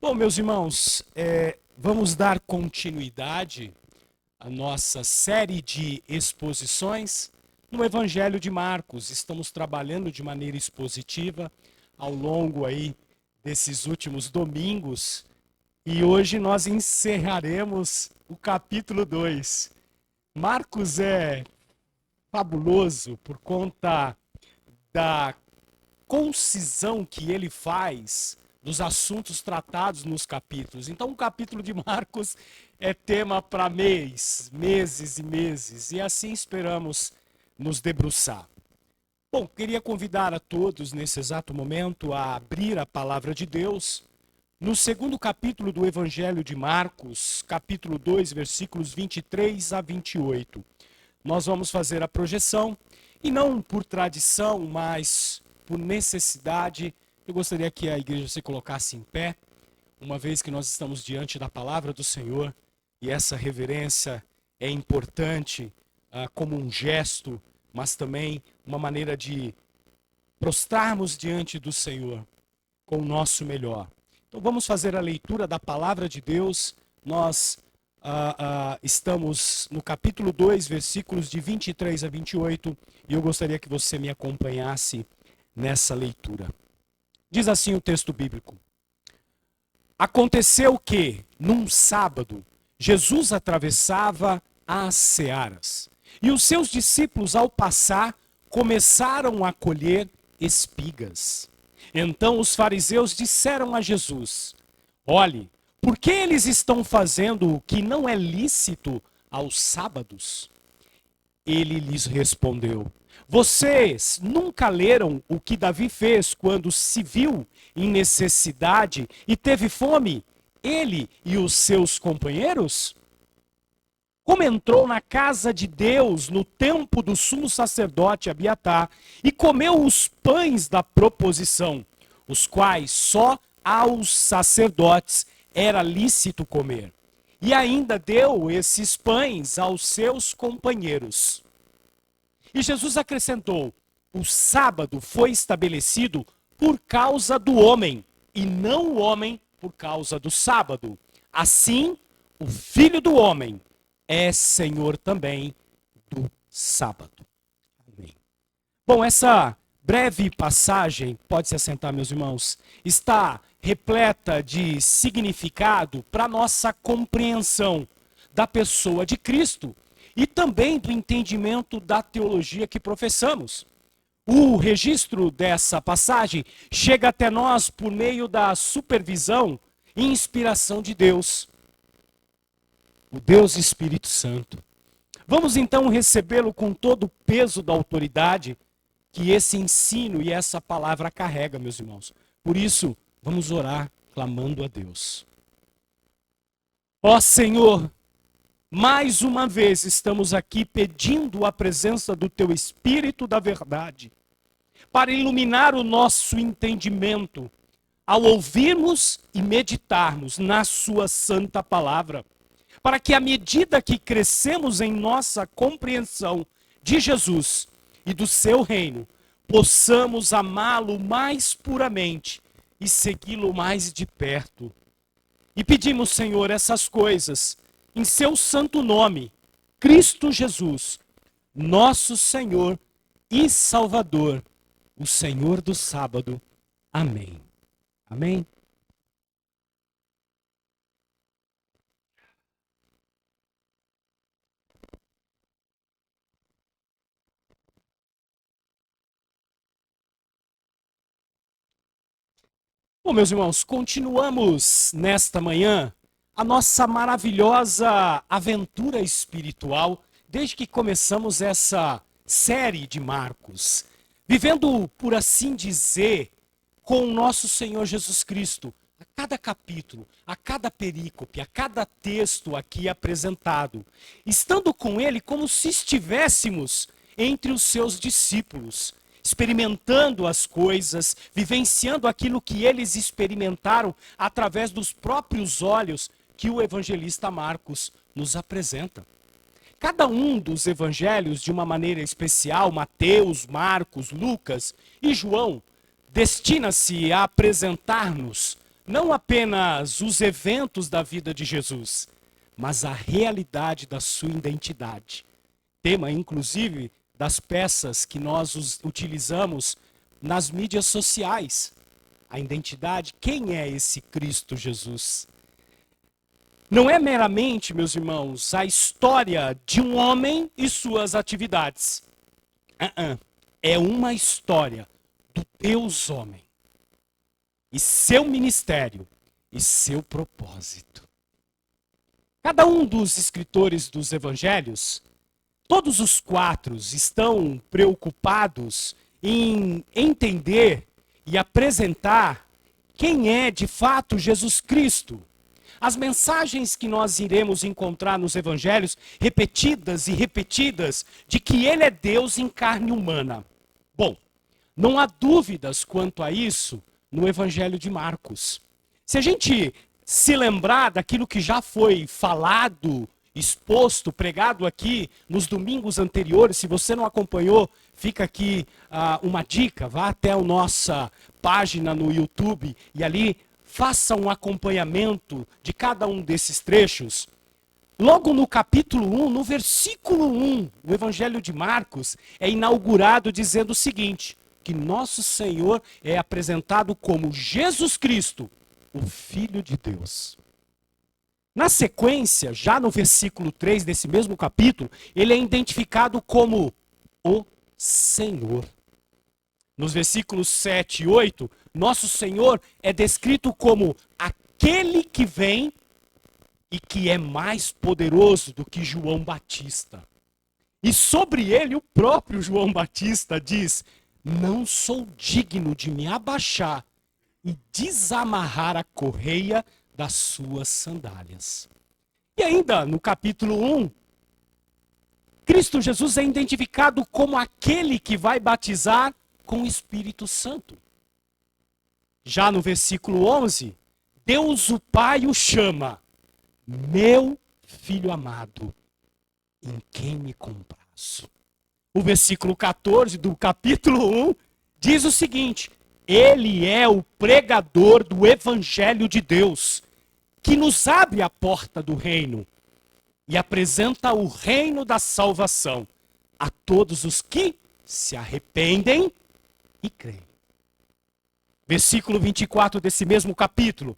Bom, meus irmãos, vamos dar continuidade à nossa série de exposições no Evangelho de Marcos. Estamos trabalhando de maneira expositiva ao longo aí desses últimos domingos e hoje nós encerraremos o capítulo 2. Marcos é fabuloso por conta da concisão que ele faz dos assuntos tratados nos capítulos. Então, o capítulo de Marcos é tema para meses e meses, e assim esperamos nos debruçar. Bom, queria convidar a todos nesse exato momento a abrir a palavra de Deus no segundo capítulo do Evangelho de Marcos, capítulo 2, versículos 23 a 28. Nós vamos fazer a projeção, e não por tradição, mas por necessidade. Eu gostaria que a igreja se colocasse em pé, uma vez que nós estamos diante da palavra do Senhor, e essa reverência é importante como um gesto, mas também uma maneira de prostrarmos diante do Senhor com o nosso melhor. Então vamos fazer a leitura da palavra de Deus. Nós estamos no capítulo 2, versículos de 23 a 28, e eu gostaria que você me acompanhasse nessa leitura. Diz assim o texto bíblico: Aconteceu que, num sábado, Jesus atravessava as searas, e os seus discípulos, ao passar, começaram a colher espigas. Então os fariseus disseram a Jesus: Olhe, por que eles estão fazendo o que não é lícito aos sábados? Ele lhes respondeu: Vocês nunca leram o que Davi fez quando se viu em necessidade e teve fome, ele e os seus companheiros? Como entrou na casa de Deus no tempo do sumo sacerdote Abiatar e comeu os pães da proposição, os quais só aos sacerdotes era lícito comer. E ainda deu esses pães aos seus companheiros. E Jesus acrescentou: o sábado foi estabelecido por causa do homem, e não o homem por causa do sábado. Assim, o Filho do Homem é Senhor também do sábado. Amém. Bom, essa breve passagem, pode se assentar, meus irmãos, está repleta de significado para nossa compreensão da pessoa de Cristo e também do entendimento da teologia que professamos. O registro dessa passagem chega até nós por meio da supervisão e inspiração de Deus, o Deus Espírito Santo. Vamos então recebê-lo com todo o peso da autoridade que esse ensino e essa palavra carrega, meus irmãos. Por isso, vamos orar clamando a Deus. Ó Senhor, mais uma vez estamos aqui pedindo a presença do Teu Espírito da verdade para iluminar o nosso entendimento ao ouvirmos e meditarmos na Sua santa palavra, para que à medida que crescemos em nossa compreensão de Jesus e do Seu reino, possamos amá-lo mais puramente e segui-lo mais de perto. E pedimos, Senhor, essas coisas em Seu santo nome, Cristo Jesus, nosso Senhor e Salvador, o Senhor do sábado. Amém. Amém. Bom, meus irmãos, continuamos nesta manhã a nossa maravilhosa aventura espiritual desde que começamos essa série de Marcos, vivendo, por assim dizer, com o nosso Senhor Jesus Cristo, a cada capítulo, a cada perícope, a cada texto aqui apresentado, estando com Ele como se estivéssemos entre os seus discípulos, experimentando as coisas, vivenciando aquilo que eles experimentaram através dos próprios olhos que o evangelista Marcos nos apresenta. Cada um dos evangelhos, de uma maneira especial, Mateus, Marcos, Lucas e João, destina-se a apresentar-nos não apenas os eventos da vida de Jesus, mas a realidade da sua identidade. Tema, inclusive, das peças que nós utilizamos nas mídias sociais. A identidade, quem é esse Cristo Jesus? Não é meramente, meus irmãos, a história de um homem e suas atividades. É uma história do Deus homem. E seu ministério e seu propósito. Cada um dos escritores dos evangelhos, todos os quatro, estão preocupados em entender e apresentar quem é de fato Jesus Cristo. As mensagens que nós iremos encontrar nos evangelhos, repetidas e repetidas, de que ele é Deus em carne humana. Bom, não há dúvidas quanto a isso no evangelho de Marcos. Se a gente se lembrar daquilo que já foi falado, exposto, pregado aqui nos domingos anteriores, se você não acompanhou, fica aqui uma dica, vá até a nossa página no YouTube e ali faça um acompanhamento de cada um desses trechos. Logo no capítulo 1, no versículo 1, o Evangelho de Marcos é inaugurado dizendo o seguinte, que nosso Senhor é apresentado como Jesus Cristo, o Filho de Deus. Na sequência, já no versículo 3 desse mesmo capítulo, ele é identificado como o Senhor. Nos versículos 7 e 8, nosso Senhor é descrito como aquele que vem e que é mais poderoso do que João Batista. E sobre ele o próprio João Batista diz, não sou digno de me abaixar e desamarrar a correia das suas sandálias. E ainda no capítulo 1, Cristo Jesus é identificado como aquele que vai batizar com o Espírito Santo. Já no versículo 11, Deus o Pai o chama, meu filho amado, em quem me comprazo. O versículo 14 do capítulo 1 diz o seguinte, ele é o pregador do Evangelho de Deus, que nos abre a porta do reino e apresenta o reino da salvação a todos os que se arrependem e creem. Versículo 24 desse mesmo capítulo,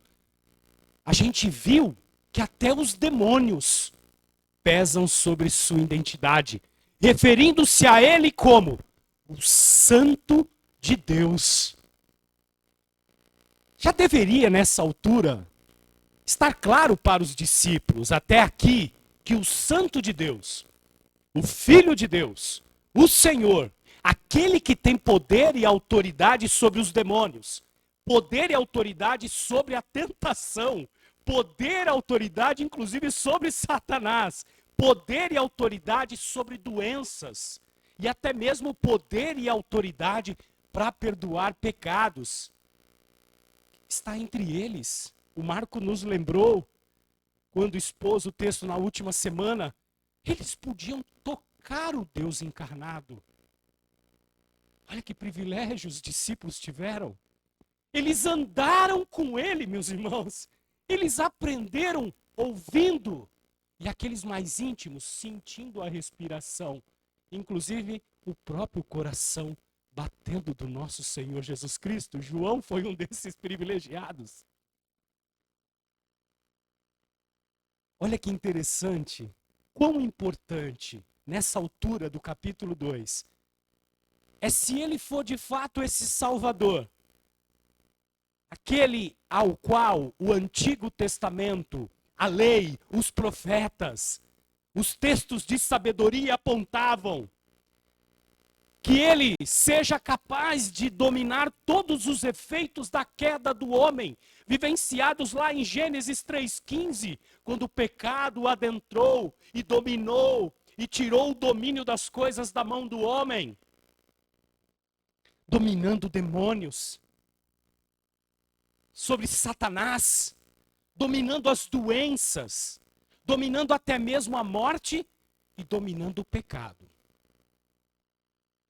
a gente viu que até os demônios pesam sobre sua identidade, referindo-se a ele como o Santo de Deus. Já deveria, nessa altura, estar claro para os discípulos, até aqui, que o Santo de Deus, o Filho de Deus, o Senhor, aquele que tem poder e autoridade sobre os demônios, poder e autoridade sobre a tentação, poder e autoridade inclusive sobre Satanás, poder e autoridade sobre doenças, e até mesmo poder e autoridade para perdoar pecados, está entre eles. O Marco nos lembrou, quando expôs o texto na última semana, eles podiam tocar o Deus encarnado. Olha que privilégio os discípulos tiveram. Eles andaram com ele, meus irmãos. Eles aprenderam ouvindo. E aqueles mais íntimos sentindo a respiração. Inclusive o próprio coração batendo do nosso Senhor Jesus Cristo. João foi um desses privilegiados. Olha que interessante, quão importante, nessa altura do capítulo 2, é se ele for de fato esse Salvador, aquele ao qual o Antigo Testamento, a lei, os profetas, os textos de sabedoria apontavam, que ele seja capaz de dominar todos os efeitos da queda do homem, vivenciados lá em Gênesis 3,15, quando o pecado o adentrou e dominou e tirou o domínio das coisas da mão do homem, dominando demônios, sobre Satanás, dominando as doenças, dominando até mesmo a morte e dominando o pecado.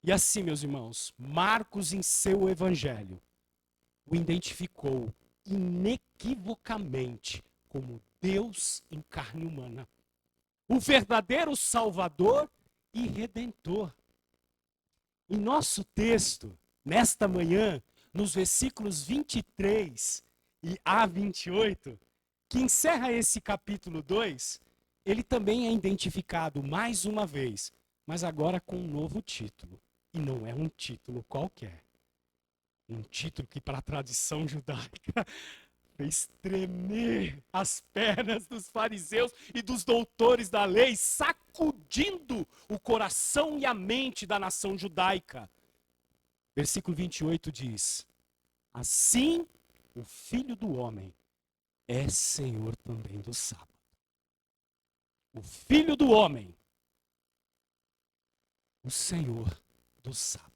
E assim, meus irmãos, Marcos em seu evangelho o identificou inequivocamente como Deus em carne humana, o verdadeiro Salvador e Redentor. Em nosso texto, nesta manhã, nos versículos 23 e a 28, que encerra esse capítulo 2, ele também é identificado mais uma vez, mas agora com um novo título. E não é um título qualquer. Um título que, para a tradição judaica, fez tremer as pernas dos fariseus e dos doutores da lei, sacudindo o coração e a mente da nação judaica. Versículo 28 diz: assim o Filho do Homem é Senhor também do sábado. O Filho do Homem, o Senhor do sábado.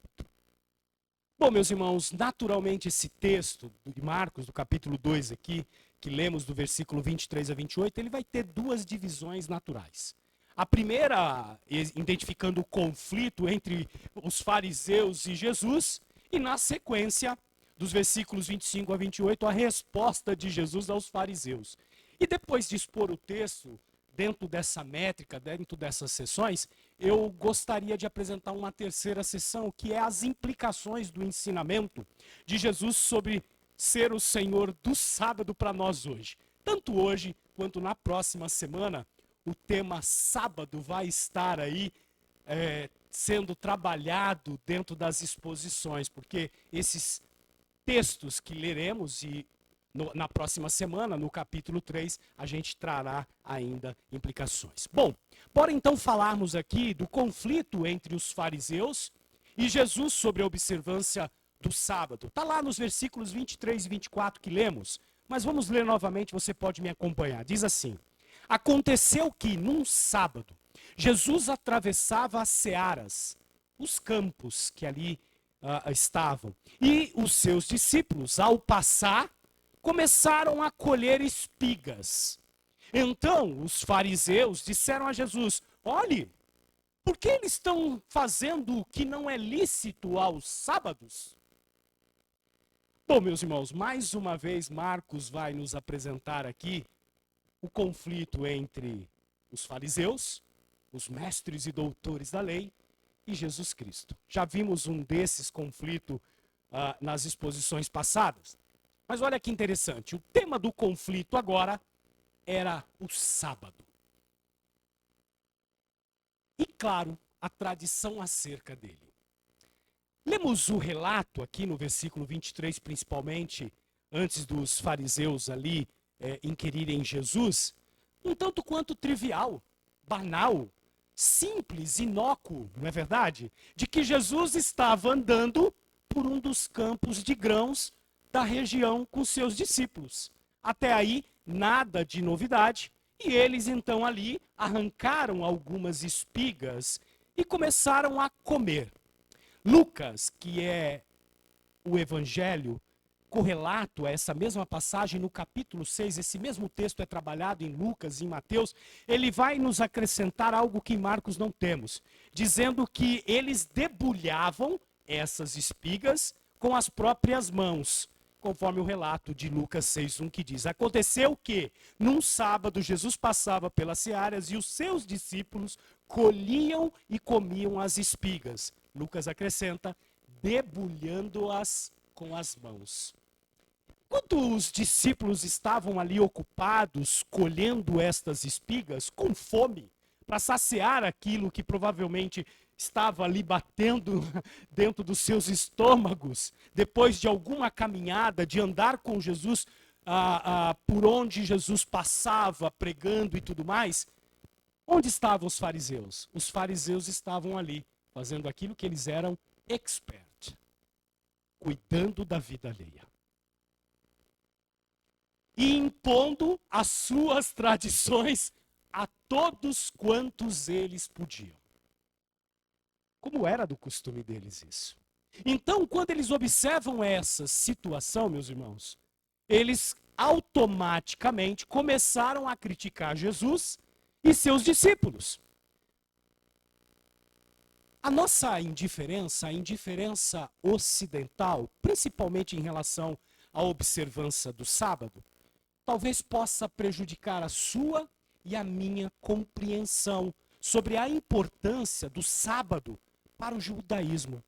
Bom, meus irmãos, naturalmente esse texto de Marcos, do capítulo 2 aqui, que lemos do versículo 23 a 28, ele vai ter duas divisões naturais. A primeira, identificando o conflito entre os fariseus e Jesus, e na sequência, dos versículos 25 a 28, a resposta de Jesus aos fariseus. E depois de expor o texto, dentro dessa métrica, dentro dessas sessões, eu gostaria de apresentar uma terceira sessão, que é as implicações do ensinamento de Jesus sobre ser o Senhor do sábado para nós hoje. Tanto hoje quanto na próxima semana, o tema sábado vai estar aí sendo trabalhado dentro das exposições, porque esses textos que leremos e na próxima semana, no capítulo 3, a gente trará ainda implicações. Bom, bora então falarmos aqui do conflito entre os fariseus e Jesus sobre a observância do sábado. Está lá nos versículos 23 e 24 que lemos, mas vamos ler novamente, você pode me acompanhar. Diz assim: aconteceu que, num sábado, Jesus atravessava as searas, os campos que ali estavam, e os seus discípulos, ao passar, começaram a colher espigas. Então os fariseus disseram a Jesus: olhe, por que eles estão fazendo o que não é lícito aos sábados? Bom, meus irmãos, mais uma vez Marcos vai nos apresentar aqui o conflito entre os fariseus, os mestres e doutores da lei, e Jesus Cristo. Já vimos um desses conflitos nas exposições passadas. Mas olha que interessante, o tema do conflito agora era o sábado. E claro, a tradição acerca dele. Lemos o relato aqui no versículo 23, principalmente, antes dos fariseus ali inquirirem Jesus, um tanto quanto trivial, banal, simples, inócuo, não é verdade? De que Jesus estava andando por um dos campos de grãos da região com seus discípulos. Até aí, nada de novidade, e eles então ali arrancaram algumas espigas e começaram a comer. Lucas, que é o evangelho correlato a essa mesma passagem no capítulo 6, esse mesmo texto é trabalhado em Lucas e em Mateus, ele vai nos acrescentar algo que em Marcos não temos, dizendo que eles debulhavam essas espigas com as próprias mãos, conforme o relato de Lucas 6:1 que diz: aconteceu que, num sábado, Jesus passava pelas searas e os seus discípulos colhiam e comiam as espigas. Lucas acrescenta, debulhando-as com as mãos. Enquanto os discípulos estavam ali ocupados, colhendo estas espigas, com fome, para saciar aquilo que provavelmente estava ali batendo dentro dos seus estômagos, depois de alguma caminhada, de andar com Jesus por onde Jesus passava, pregando e tudo mais, onde estavam os fariseus? Os fariseus estavam ali, fazendo aquilo que eles eram expert, cuidando da vida alheia. E impondo as suas tradições a todos quantos eles podiam. Como era do costume deles isso. Então, quando eles observam essa situação, meus irmãos, eles automaticamente começaram a criticar Jesus e seus discípulos. A nossa indiferença, a indiferença ocidental, principalmente em relação a observância do sábado, talvez possa prejudicar a sua e a minha compreensão sobre a importância do sábado para o judaísmo.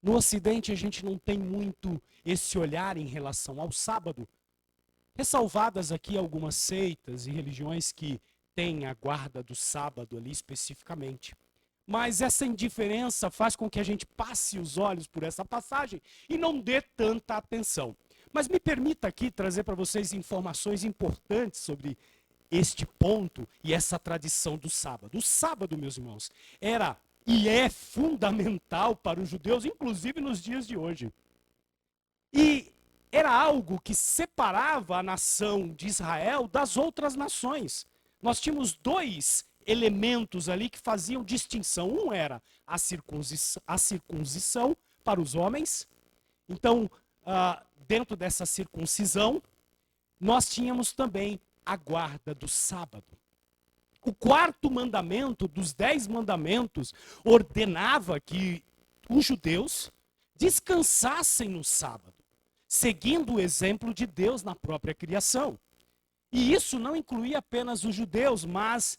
No Ocidente, a gente não tem muito esse olhar em relação ao sábado, ressalvadas aqui algumas seitas e religiões que têm a guarda do sábado ali especificamente. Mas essa indiferença faz com que a gente passe os olhos por essa passagem e não dê tanta atenção. Mas me permita aqui trazer para vocês informações importantes sobre este ponto e essa tradição do sábado. O sábado, meus irmãos, era e é fundamental para os judeus, inclusive nos dias de hoje. E era algo que separava a nação de Israel das outras nações. Nós tínhamos dois elementos ali que faziam distinção. Um era a circuncisão para os homens. Então, dentro dessa circuncisão, nós tínhamos também a guarda do sábado. O quarto mandamento dos 10 mandamentos ordenava que os judeus descansassem no sábado, seguindo o exemplo de Deus na própria criação. E isso não incluía apenas os judeus, mas,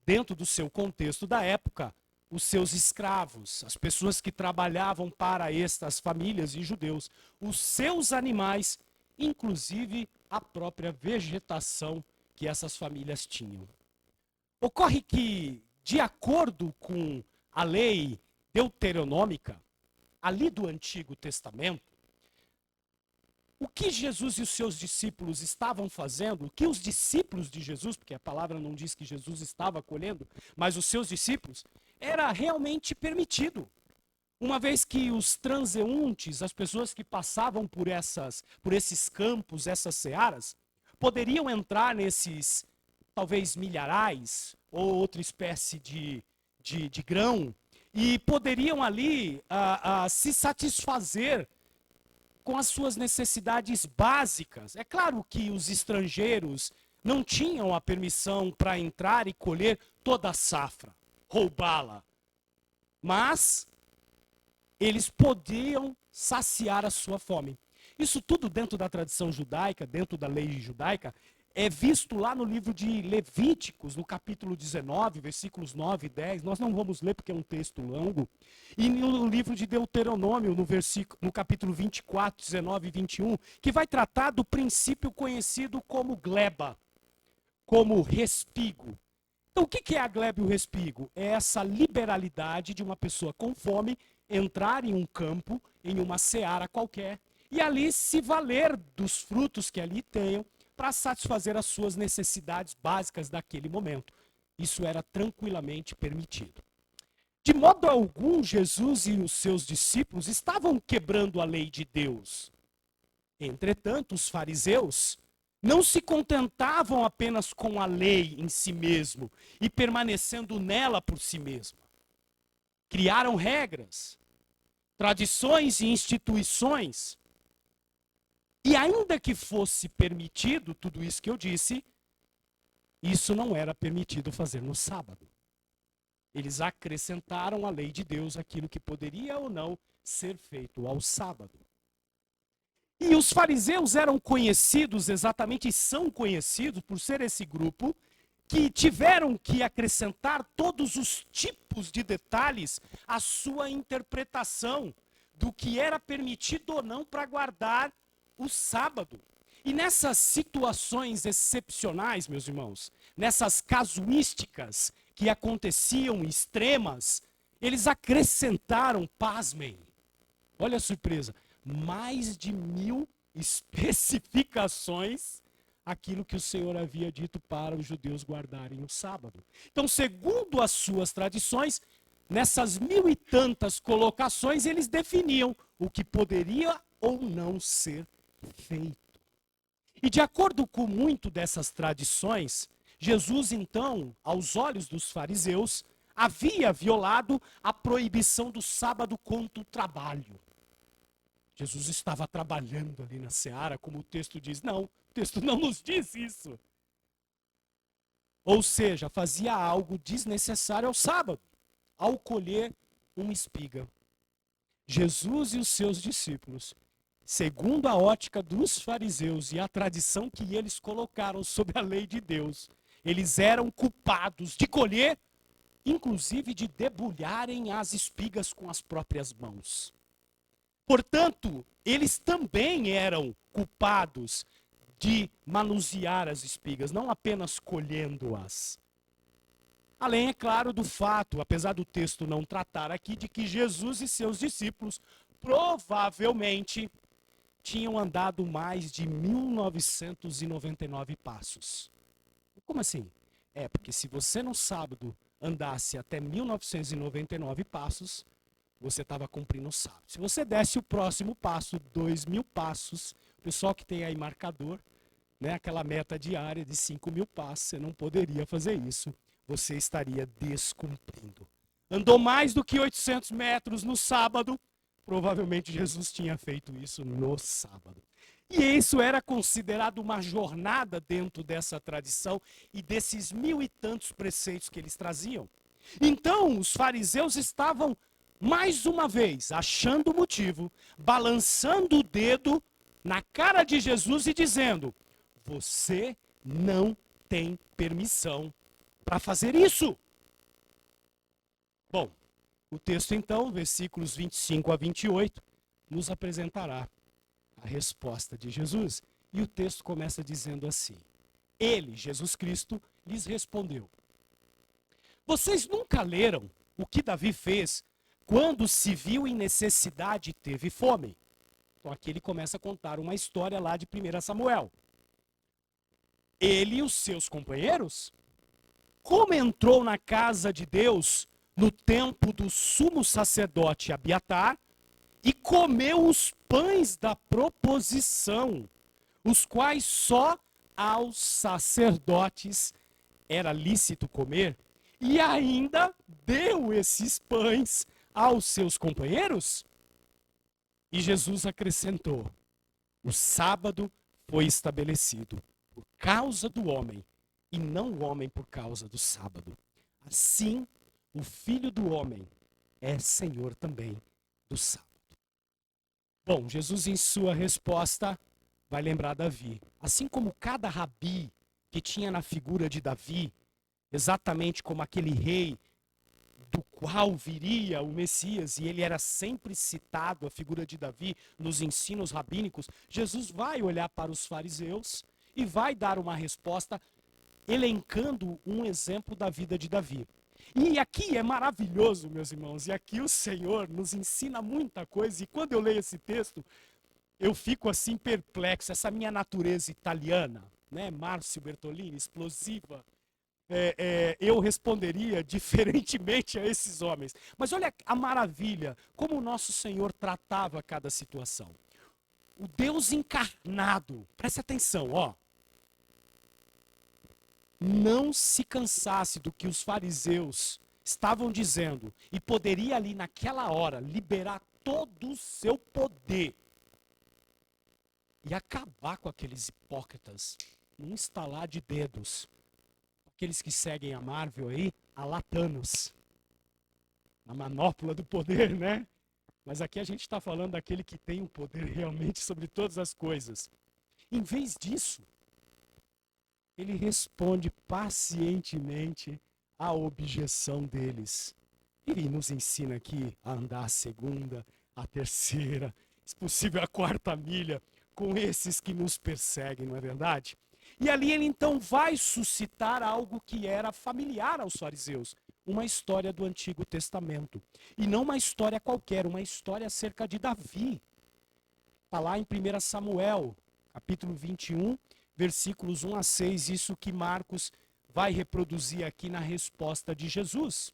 dentro do seu contexto da época, os seus escravos, as pessoas que trabalhavam para estas famílias e judeus, os seus animais, inclusive a própria vegetação que essas famílias tinham. Ocorre que, de acordo com a lei deuteronômica, ali do Antigo Testamento, o que Jesus e os seus discípulos estavam fazendo, o que os discípulos de Jesus, porque a palavra não diz que Jesus estava colhendo, mas os seus discípulos, era realmente permitido. Uma vez que os transeuntes, as pessoas que passavam por esses campos, essas searas, poderiam entrar nesses, talvez milharais, ou outra espécie de grão, e poderiam ali se satisfazer com as suas necessidades básicas. É claro que os estrangeiros não tinham a permissão para entrar e colher toda a safra, roubá-la. Mas eles podiam saciar a sua fome. Isso tudo dentro da tradição judaica, dentro da lei judaica, é visto lá no livro de Levíticos, no capítulo 19, versículos 9 e 10. Nós não vamos ler porque é um texto longo. E no livro de Deuteronômio, no capítulo 24, 19 e 21, que vai tratar do princípio conhecido como gleba, como respigo. Então, o que é a gleba e o respigo? É essa liberalidade de uma pessoa com fome entrar em um campo, em uma seara qualquer, e ali se valer dos frutos que ali tenham, para satisfazer as suas necessidades básicas daquele momento. Isso era tranquilamente permitido. De modo algum, Jesus e os seus discípulos estavam quebrando a lei de Deus. Entretanto, os fariseus não se contentavam apenas com a lei em si mesmo e permanecendo nela por si mesma. Criaram regras, tradições e instituições. E ainda que fosse permitido tudo isso que eu disse, isso não era permitido fazer no sábado. Eles acrescentaram à lei de Deus aquilo que poderia ou não ser feito ao sábado. E os fariseus eram conhecidos exatamente, e são conhecidos por ser esse grupo que tiveram que acrescentar todos os tipos de detalhes à sua interpretação do que era permitido ou não para guardar o sábado. E nessas situações excepcionais, meus irmãos, nessas casuísticas que aconteciam extremas, eles acrescentaram, pasmem, olha a surpresa, mais de 1000 especificações aquilo que o Senhor havia dito para os judeus guardarem o sábado. Então, segundo as suas tradições, nessas 1000 e tantas colocações, eles definiam o que poderia ou não ser feito. E de acordo com muito dessas tradições, Jesus, então, aos olhos dos fariseus, havia violado a proibição do sábado contra o trabalho. Jesus estava trabalhando ali na seara, como o texto diz. Não, o texto não nos diz isso. Ou seja, fazia algo desnecessário ao sábado, ao colher uma espiga. Jesus e os seus discípulos segundo a ótica dos fariseus e a tradição que eles colocaram sobre a lei de Deus, eles eram culpados de colher, inclusive de debulharem as espigas com as próprias mãos. Portanto, eles também eram culpados de manusear as espigas, não apenas colhendo-as. Além, é claro, do fato, apesar do texto não tratar aqui, de que Jesus e seus discípulos provavelmente tinham andado mais de 1999 passos. Como assim? Porque se você no sábado andasse até 1999 passos, você estava cumprindo o sábado. Se você desse o próximo passo, 2.000 passos, o pessoal que tem aí marcador, né, aquela meta diária de 5.000 passos, você não poderia fazer isso. Você estaria descumprindo. Andou mais do que 800 metros no sábado, provavelmente Jesus tinha feito isso no sábado. E isso era considerado uma jornada dentro dessa tradição e desses 1.000 e tantos preceitos que eles traziam. Então, os fariseus estavam, mais uma vez, achando motivo, balançando o dedo na cara de Jesus e dizendo: você não tem permissão para fazer isso. Bom, o texto então, versículos 25 a 28, nos apresentará a resposta de Jesus. E o texto começa dizendo assim: ele, Jesus Cristo, lhes respondeu: vocês nunca leram o que Davi fez quando se viu em necessidade e teve fome? Então aqui ele começa a contar uma história lá de 1 Samuel. Ele e os seus companheiros, como entrou na casa de Deus no tempo do sumo sacerdote Abiatar e comeu os pães da proposição, os quais só aos sacerdotes era lícito comer, e ainda deu esses pães aos seus companheiros? E Jesus acrescentou: o sábado foi estabelecido por causa do homem, e não o homem por causa do sábado. Assim, o Filho do Homem é Senhor também do sábado. Bom, Jesus em sua resposta vai lembrar Davi. Assim como cada rabi que tinha na figura de Davi, exatamente como aquele rei do qual viria o Messias, e ele era sempre citado, a figura de Davi, nos ensinos rabínicos, Jesus vai olhar para os fariseus e vai dar uma resposta elencando um exemplo da vida de Davi. E aqui é maravilhoso, meus irmãos, e aqui o Senhor nos ensina muita coisa, e quando eu leio esse texto, eu fico assim perplexo, essa minha natureza italiana, né, Márcio Bertolini, explosiva, eu responderia diferentemente a esses homens. Mas olha a maravilha, como o nosso Senhor tratava cada situação. O Deus encarnado, preste atenção, ó. Não se cansasse do que os fariseus estavam dizendo e poderia ali naquela hora liberar todo o seu poder e acabar com aqueles hipócritas num estalar de dedos. Aqueles que seguem a Marvel aí, a Latanos, a manopla do poder, né? Mas aqui a gente está falando daquele que tem o poder realmente sobre todas as coisas. Em vez disso, ele responde pacientemente à objeção deles. Ele nos ensina aqui a andar a segunda, a terceira, se possível a quarta milha, com esses que nos perseguem, não é verdade? E ali ele então vai suscitar algo que era familiar aos fariseus, uma história do Antigo Testamento. E não uma história qualquer, uma história acerca de Davi. Está lá em 1 Samuel, capítulo 21, versículos 1 a 6, isso que Marcos vai reproduzir aqui na resposta de Jesus.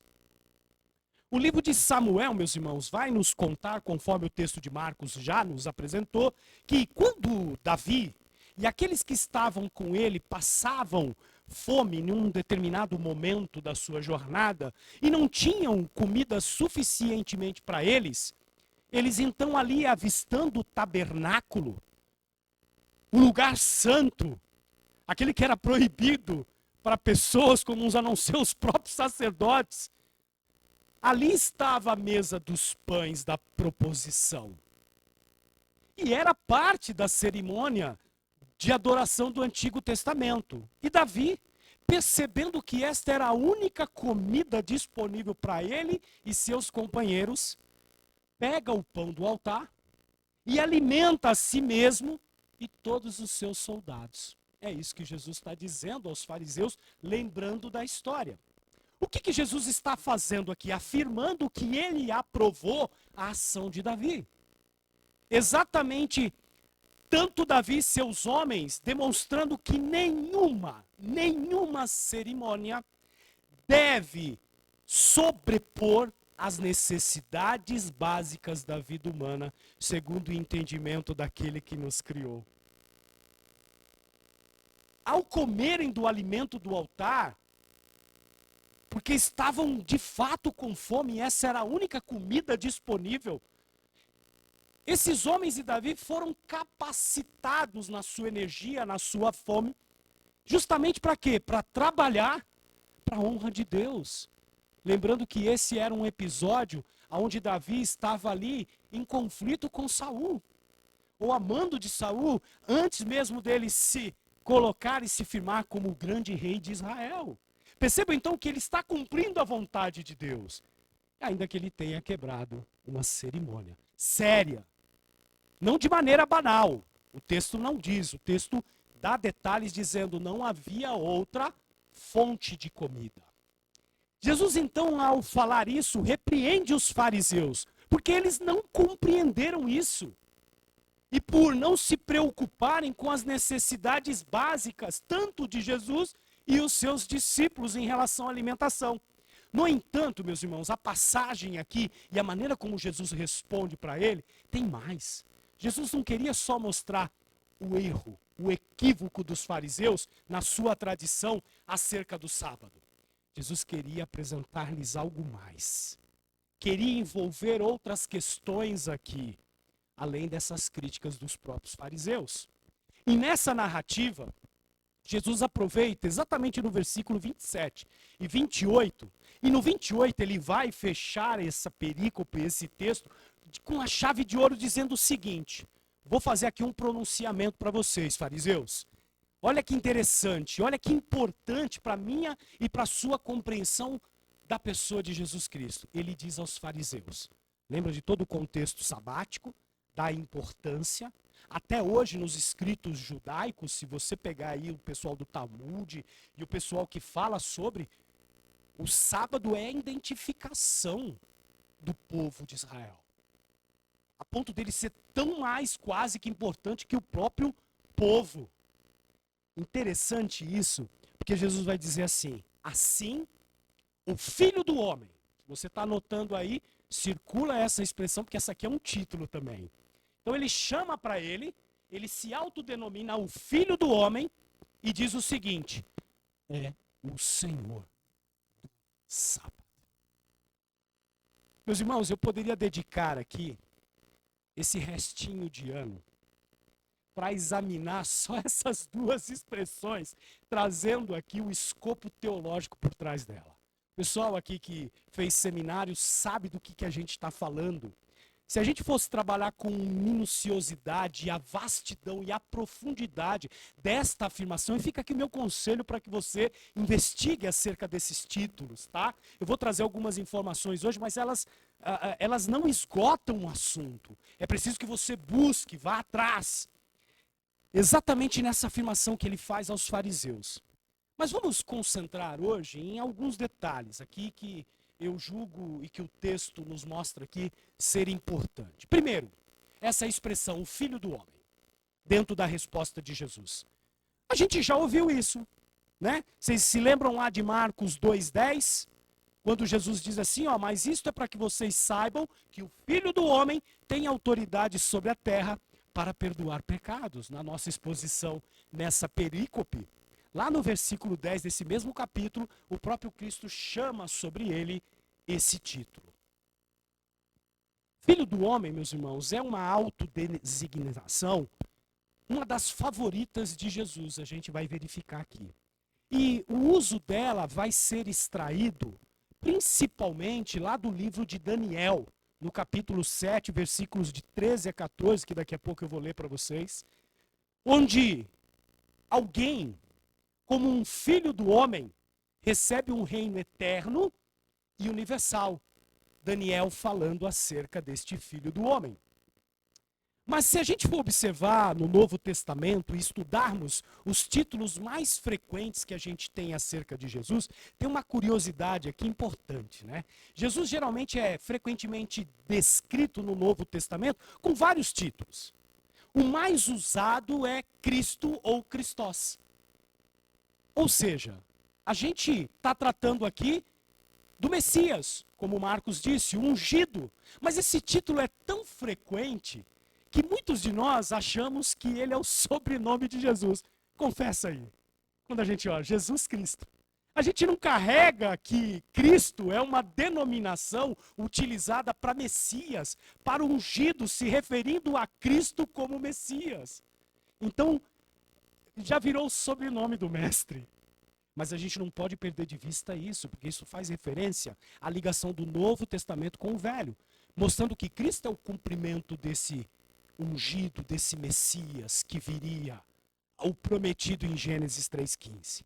O livro de Samuel, meus irmãos, vai nos contar, conforme o texto de Marcos já nos apresentou, que quando Davi e aqueles que estavam com ele passavam fome em um determinado momento da sua jornada e não tinham comida suficientemente para eles, eles então ali avistando o tabernáculo, o lugar santo, aquele que era proibido para pessoas comuns a não ser os próprios sacerdotes, ali estava a mesa dos pães da proposição. E era parte da cerimônia de adoração do Antigo Testamento. E Davi, percebendo que esta era a única comida disponível para ele e seus companheiros, pega o pão do altar e alimenta a si mesmo e todos os seus soldados. É isso que Jesus está dizendo aos fariseus, lembrando da história. O que Jesus está fazendo aqui? Afirmando que ele aprovou a ação de Davi. Exatamente, tanto Davi e seus homens, demonstrando que nenhuma cerimônia deve sobrepor as necessidades básicas da vida humana, segundo o entendimento daquele que nos criou. Ao comerem do alimento do altar, porque estavam de fato com fome, e essa era a única comida disponível, esses homens e Davi foram capacitados na sua energia, na sua fome, justamente para quê? Para trabalhar para a honra de Deus. Lembrando que esse era um episódio onde Davi estava ali em conflito com Saul, ou amando de Saul, antes mesmo dele se colocar e se firmar como o grande rei de Israel. Percebam então que ele está cumprindo a vontade de Deus, ainda que ele tenha quebrado uma cerimônia séria. Não de maneira banal, o texto não diz, o texto dá detalhes dizendo não havia outra fonte de comida. Jesus então, ao falar isso, repreende os fariseus, porque eles não compreenderam isso. E por não se preocuparem com as necessidades básicas, tanto de Jesus e os seus discípulos em relação à alimentação. No entanto, meus irmãos, a passagem aqui e a maneira como Jesus responde para ele, tem mais. Jesus não queria só mostrar o erro, o equívoco dos fariseus na sua tradição acerca do sábado. Jesus queria apresentar-lhes algo mais. Queria envolver outras questões aqui, além dessas críticas dos próprios fariseus. E nessa narrativa, Jesus aproveita exatamente no versículo 27 e 28, e no 28 ele vai fechar essa perícope, esse texto, com a chave de ouro dizendo o seguinte, vou fazer aqui um pronunciamento para vocês, fariseus. Olha que interessante, olha que importante para a minha e para a sua compreensão da pessoa de Jesus Cristo. Ele diz aos fariseus, lembra de todo o contexto sabático, da importância, até hoje nos escritos judaicos, se você pegar aí o pessoal do Talmud e o pessoal que fala sobre, o sábado é a identificação do povo de Israel. A ponto dele ser tão mais quase que importante que o próprio povo. Interessante isso, porque Jesus vai dizer assim, assim o Filho do Homem, você está anotando aí, circula essa expressão, porque essa aqui é um título também. Então ele chama para ele se autodenomina o Filho do Homem e diz o seguinte, é o Senhor do sábado. Meus irmãos, eu poderia dedicar aqui esse restinho de ano para examinar só essas duas expressões, trazendo aqui o escopo teológico por trás dela. O pessoal aqui que fez seminário sabe do que a gente está falando. Se a gente fosse trabalhar com minuciosidade, a vastidão e a profundidade desta afirmação, e fica aqui o meu conselho para que você investigue acerca desses títulos, tá? Eu vou trazer algumas informações hoje, mas elas não esgotam o assunto. É preciso que você busque, vá atrás. Exatamente nessa afirmação que ele faz aos fariseus. Mas vamos concentrar hoje em alguns detalhes aqui que eu julgo e que o texto nos mostra aqui ser importante. Primeiro, essa expressão, o Filho do Homem, dentro da resposta de Jesus. A gente já ouviu isso, né? Vocês se lembram lá de Marcos 2,10? Quando Jesus diz assim, ó, mas isto é para que vocês saibam que o Filho do Homem tem autoridade sobre a terra para perdoar pecados. Na nossa exposição nessa perícope, lá no versículo 10 desse mesmo capítulo, o próprio Cristo chama sobre ele esse título. Filho do Homem, meus irmãos, é uma autodesignação, uma das favoritas de Jesus, a gente vai verificar aqui. E o uso dela vai ser extraído principalmente lá do livro de Daniel, no capítulo 7, versículos de 13 a 14, que daqui a pouco eu vou ler para vocês, onde alguém, como um filho do homem, recebe um reino eterno e universal. Daniel falando acerca deste filho do homem. Mas se a gente for observar no Novo Testamento e estudarmos os títulos mais frequentes que a gente tem acerca de Jesus, tem uma curiosidade aqui importante, né? Jesus geralmente é frequentemente descrito no Novo Testamento com vários títulos. O mais usado é Cristo ou Christos. Ou seja, a gente está tratando aqui do Messias, como Marcos disse, o ungido. Mas esse título é tão frequente que muitos de nós achamos que ele é o sobrenome de Jesus. Confessa aí, quando a gente olha, Jesus Cristo. A gente não carrega que Cristo é uma denominação utilizada para Messias, para ungido, se referindo a Cristo como Messias. Então, já virou o sobrenome do mestre. Mas a gente não pode perder de vista isso, porque isso faz referência à ligação do Novo Testamento com o Velho, mostrando que Cristo é o cumprimento desse ungido, desse Messias que viria, o prometido em Gênesis 3,15.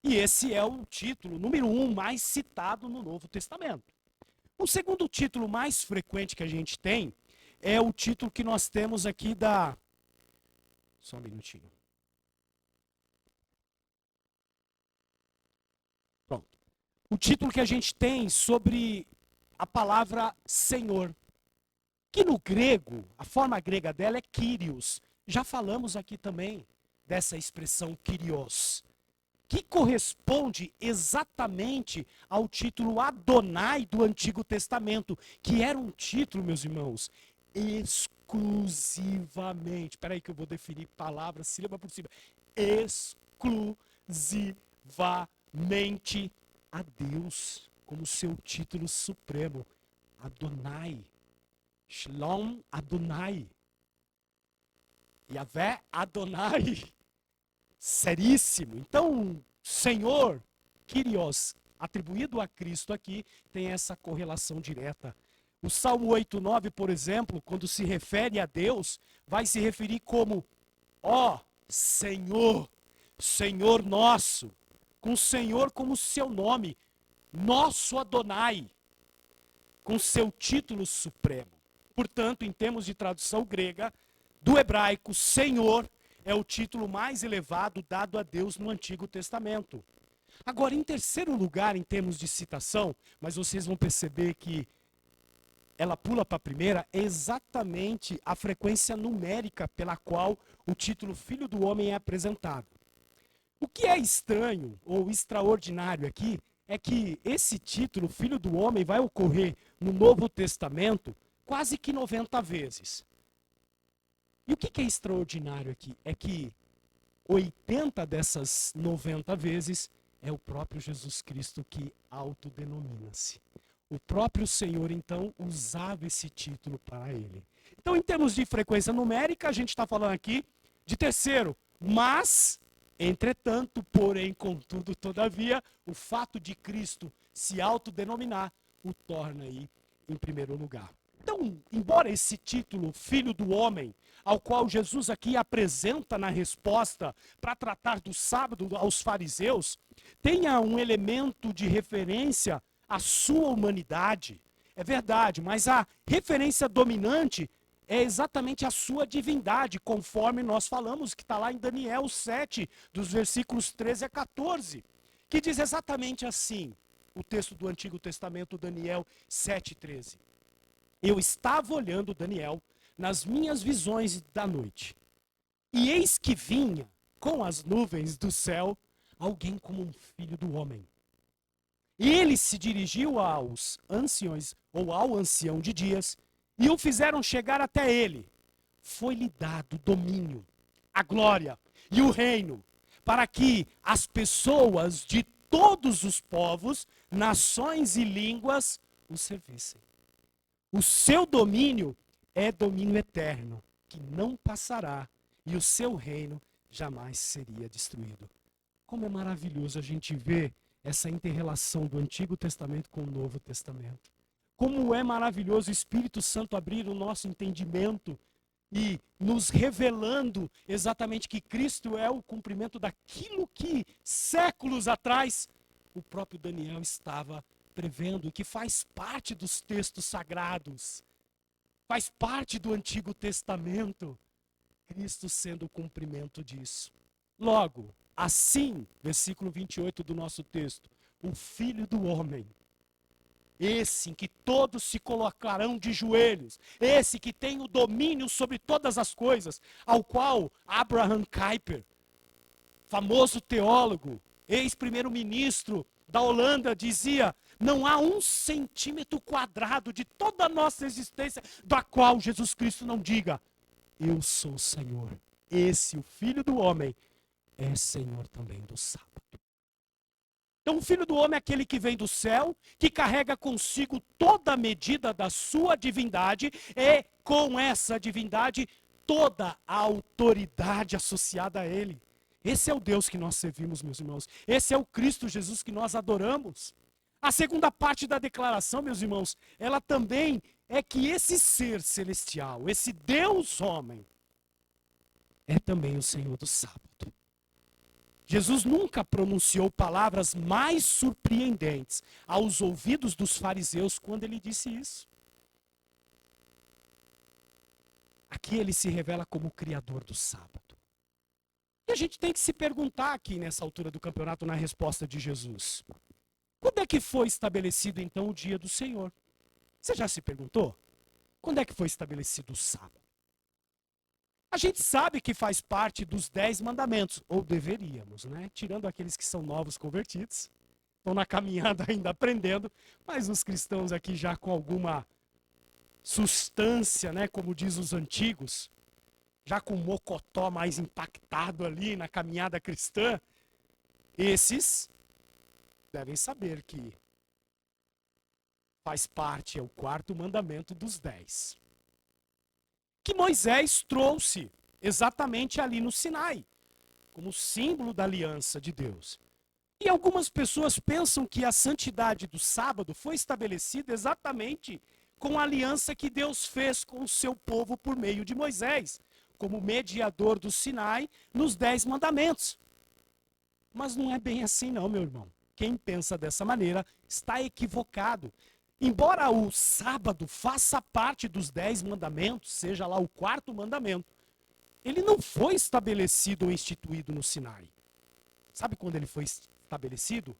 E esse é o título número 1 mais citado no Novo Testamento. O segundo título mais frequente que a gente tem é o título que nós temos aqui da... Só um minutinho. Pronto. O título que a gente tem sobre a palavra Senhor, que no grego, a forma grega dela é Kyrios. Já falamos aqui também dessa expressão Kyrios, que corresponde exatamente ao título Adonai do Antigo Testamento, que era um título, meus irmãos, exclusivamente, espera aí que eu vou definir palavra, sílaba por sílaba, exclusivamente a Deus, como seu título supremo, Adonai. Shalom Adonai. Yahvé Adonai. Seríssimo. Então, Senhor, Kyrios, atribuído a Cristo aqui, tem essa correlação direta. O Salmo 8,9, por exemplo, quando se refere a Deus, vai se referir como, ó Senhor, Senhor nosso, com o Senhor como seu nome, nosso Adonai, com seu título supremo. Portanto, em termos de tradução grega, do hebraico, Senhor é o título mais elevado dado a Deus no Antigo Testamento. Agora, em terceiro lugar, em termos de citação, mas vocês vão perceber que ela pula para a primeira, é exatamente a frequência numérica pela qual o título Filho do Homem é apresentado. O que é estranho ou extraordinário aqui é que esse título, Filho do Homem, vai ocorrer no Novo Testamento quase que 90 vezes. E o que é extraordinário aqui? É que 80 dessas 90 vezes é o próprio Jesus Cristo que autodenomina-se. O próprio Senhor, então, usava esse título para ele. Então, em termos de frequência numérica, a gente está falando aqui de terceiro. Mas, entretanto, porém, contudo, todavia, o fato de Cristo se autodenominar o torna aí em primeiro lugar. Então, embora esse título, Filho do Homem, ao qual Jesus aqui apresenta na resposta para tratar do sábado aos fariseus, tenha um elemento de referência à sua humanidade, é verdade, mas a referência dominante é exatamente a sua divindade, conforme nós falamos, que está lá em Daniel 7, dos versículos 13 a 14, que diz exatamente assim, o texto do Antigo Testamento, Daniel 7,13. Eu estava olhando, Daniel, nas minhas visões da noite. E eis que vinha, com as nuvens do céu, alguém como um filho do homem. E ele se dirigiu aos anciões, ou ao ancião de dias, e o fizeram chegar até ele. Foi-lhe dado o domínio, a glória e o reino, para que as pessoas de todos os povos, nações e línguas o servissem. O seu domínio é domínio eterno, que não passará, e o seu reino jamais seria destruído. Como é maravilhoso a gente ver essa inter-relação do Antigo Testamento com o Novo Testamento. como é maravilhoso o Espírito Santo abrir o nosso entendimento e nos revelando exatamente que Cristo é o cumprimento daquilo que séculos atrás o próprio Daniel estava prevendo e que faz parte dos textos sagrados, faz parte do Antigo Testamento, Cristo sendo o cumprimento disso. Logo, assim, versículo 28 do nosso texto, o Filho do Homem, esse em que todos se colocarão de joelhos, esse que tem o domínio sobre todas as coisas, ao qual Abraham Kuyper, famoso teólogo, ex-primeiro-ministro da Holanda, dizia: não há 1 cm² de toda a nossa existência da qual Jesus Cristo não diga: eu sou o Senhor. Esse, o Filho do Homem, é Senhor também do sábado. Então o Filho do Homem é aquele que vem do céu, que carrega consigo toda a medida da sua divindade e com essa divindade toda a autoridade associada a ele. Esse é o Deus que nós servimos, meus irmãos. Esse é o Cristo Jesus que nós adoramos. A segunda parte da declaração, meus irmãos, ela também é que esse ser celestial, esse Deus homem, é também o Senhor do sábado. Jesus nunca pronunciou palavras mais surpreendentes aos ouvidos dos fariseus quando ele disse isso. Aqui ele se revela como o Criador do sábado. E a gente tem que se perguntar aqui nessa altura do campeonato, na resposta de Jesus: quando é que foi estabelecido então o dia do Senhor? Você já se perguntou? Quando é que foi estabelecido o sábado? A gente sabe que faz parte dos 10 mandamentos, ou deveríamos, né? Tirando aqueles que são novos convertidos, estão na caminhada ainda aprendendo, mas os cristãos aqui já com alguma substância, né? Como diz os antigos, já com o mocotó mais impactado ali na caminhada cristã, esses devem saber que faz parte, é o 4º mandamento dos 10. Que Moisés trouxe exatamente ali no Sinai, como símbolo da aliança de Deus. E algumas pessoas pensam que a santidade do sábado foi estabelecida exatamente com a aliança que Deus fez com o seu povo por meio de Moisés, como mediador do Sinai nos 10 mandamentos. Mas não é bem assim não, meu irmão. Quem pensa dessa maneira está equivocado. Embora o sábado faça parte dos 10 mandamentos, seja lá o 4º mandamento, ele não foi estabelecido ou instituído no Sinai. Sabe quando ele foi estabelecido?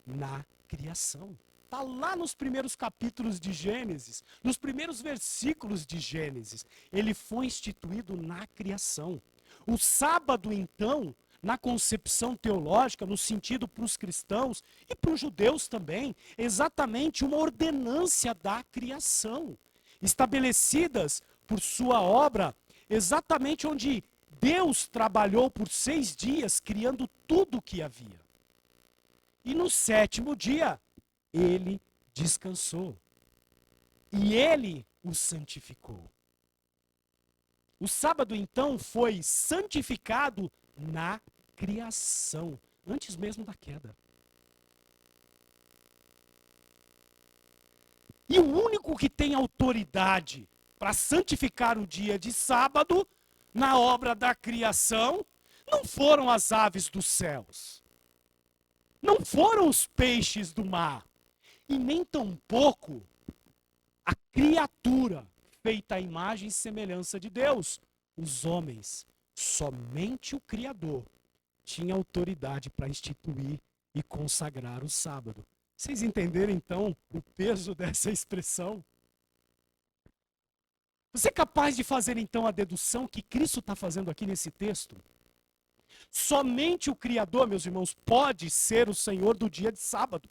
Na criação. Está lá nos primeiros capítulos de Gênesis, nos primeiros versículos de Gênesis. Ele foi instituído na criação. O sábado, então, na concepção teológica, no sentido para os cristãos e para os judeus também, exatamente uma ordenância da criação, estabelecidas por sua obra, exatamente onde Deus trabalhou por 6 dias, criando tudo o que havia. E no 7º dia, ele descansou. E ele o santificou. O sábado, então, foi santificado na criação, antes mesmo da queda. E o único que tem autoridade para santificar o dia de sábado, na obra da criação, não foram as aves dos céus, não foram os peixes do mar, e nem tampouco a criatura feita à imagem e semelhança de Deus, os homens. Somente o Criador tinha autoridade para instituir e consagrar o sábado. Vocês entenderam, então, o peso dessa expressão? Você é capaz de fazer, então, a dedução que Cristo está fazendo aqui nesse texto? Somente o Criador, meus irmãos, pode ser o Senhor do dia de sábado.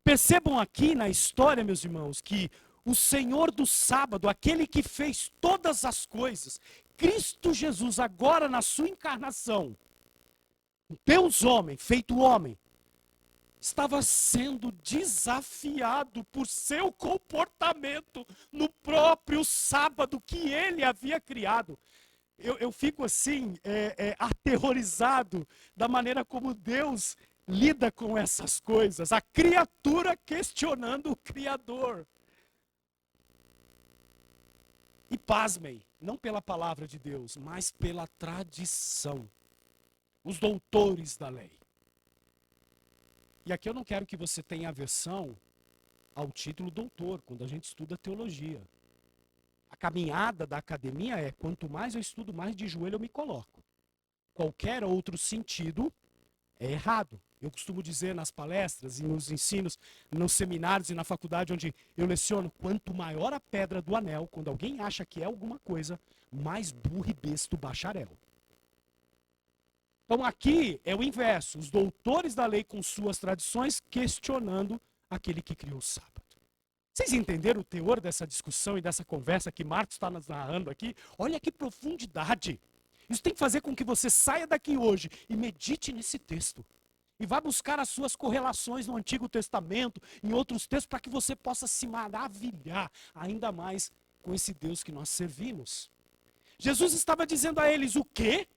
Percebam aqui na história, meus irmãos, que o Senhor do sábado, aquele que fez todas as coisas, Cristo Jesus, agora na sua encarnação, Deus homem, feito homem, estava sendo desafiado por seu comportamento no próprio sábado que ele havia criado. Eu fico assim, aterrorizado da maneira como Deus lida com essas coisas. A criatura questionando o Criador. E pasmem, não pela palavra de Deus, mas pela tradição. Os doutores da lei. E aqui eu não quero que você tenha aversão ao título doutor, quando a gente estuda teologia. A caminhada da academia é, quanto mais eu estudo, mais de joelho eu me coloco. Qualquer outro sentido é errado. Eu costumo dizer nas palestras e nos ensinos, nos seminários e na faculdade onde eu leciono, quanto maior a pedra do anel, quando alguém acha que é alguma coisa, mais burro e besta o bacharel. Então aqui é o inverso, os doutores da lei com suas tradições questionando aquele que criou o sábado. Vocês entenderam o teor dessa discussão e dessa conversa que Marcos está nos narrando aqui? Olha que profundidade. Isso tem que fazer com que você saia daqui hoje e medite nesse texto. E vá buscar as suas correlações no Antigo Testamento, em outros textos, para que você possa se maravilhar ainda mais com esse Deus que nós servimos. Jesus estava dizendo a eles, o quê?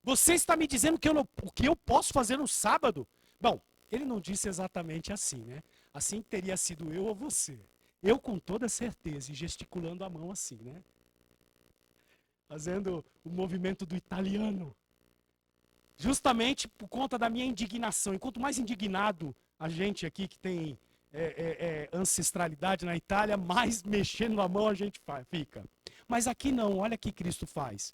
Você está me dizendo que o que eu posso fazer no sábado? Bom, ele não disse exatamente assim, né? Assim teria sido eu ou você. Eu com toda certeza, e gesticulando a mão assim, né? Fazendo o movimento do italiano. Justamente por conta da minha indignação. E quanto mais indignado a gente aqui que tem ancestralidade na Itália, mais mexendo a mão a gente fica. Mas aqui não, olha o que Cristo faz.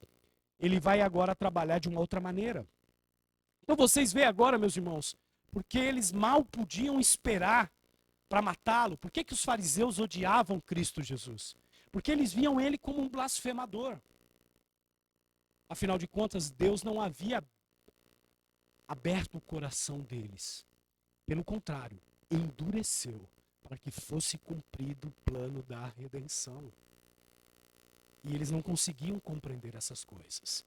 Ele vai agora trabalhar de uma outra maneira. Então vocês veem agora, meus irmãos, porque eles mal podiam esperar para matá-lo. Por que os fariseus odiavam Cristo Jesus? Porque eles viam ele como um blasfemador. Afinal de contas, Deus não havia aberto o coração deles. Pelo contrário, endureceu para que fosse cumprido o plano da redenção. E eles não conseguiam compreender essas coisas.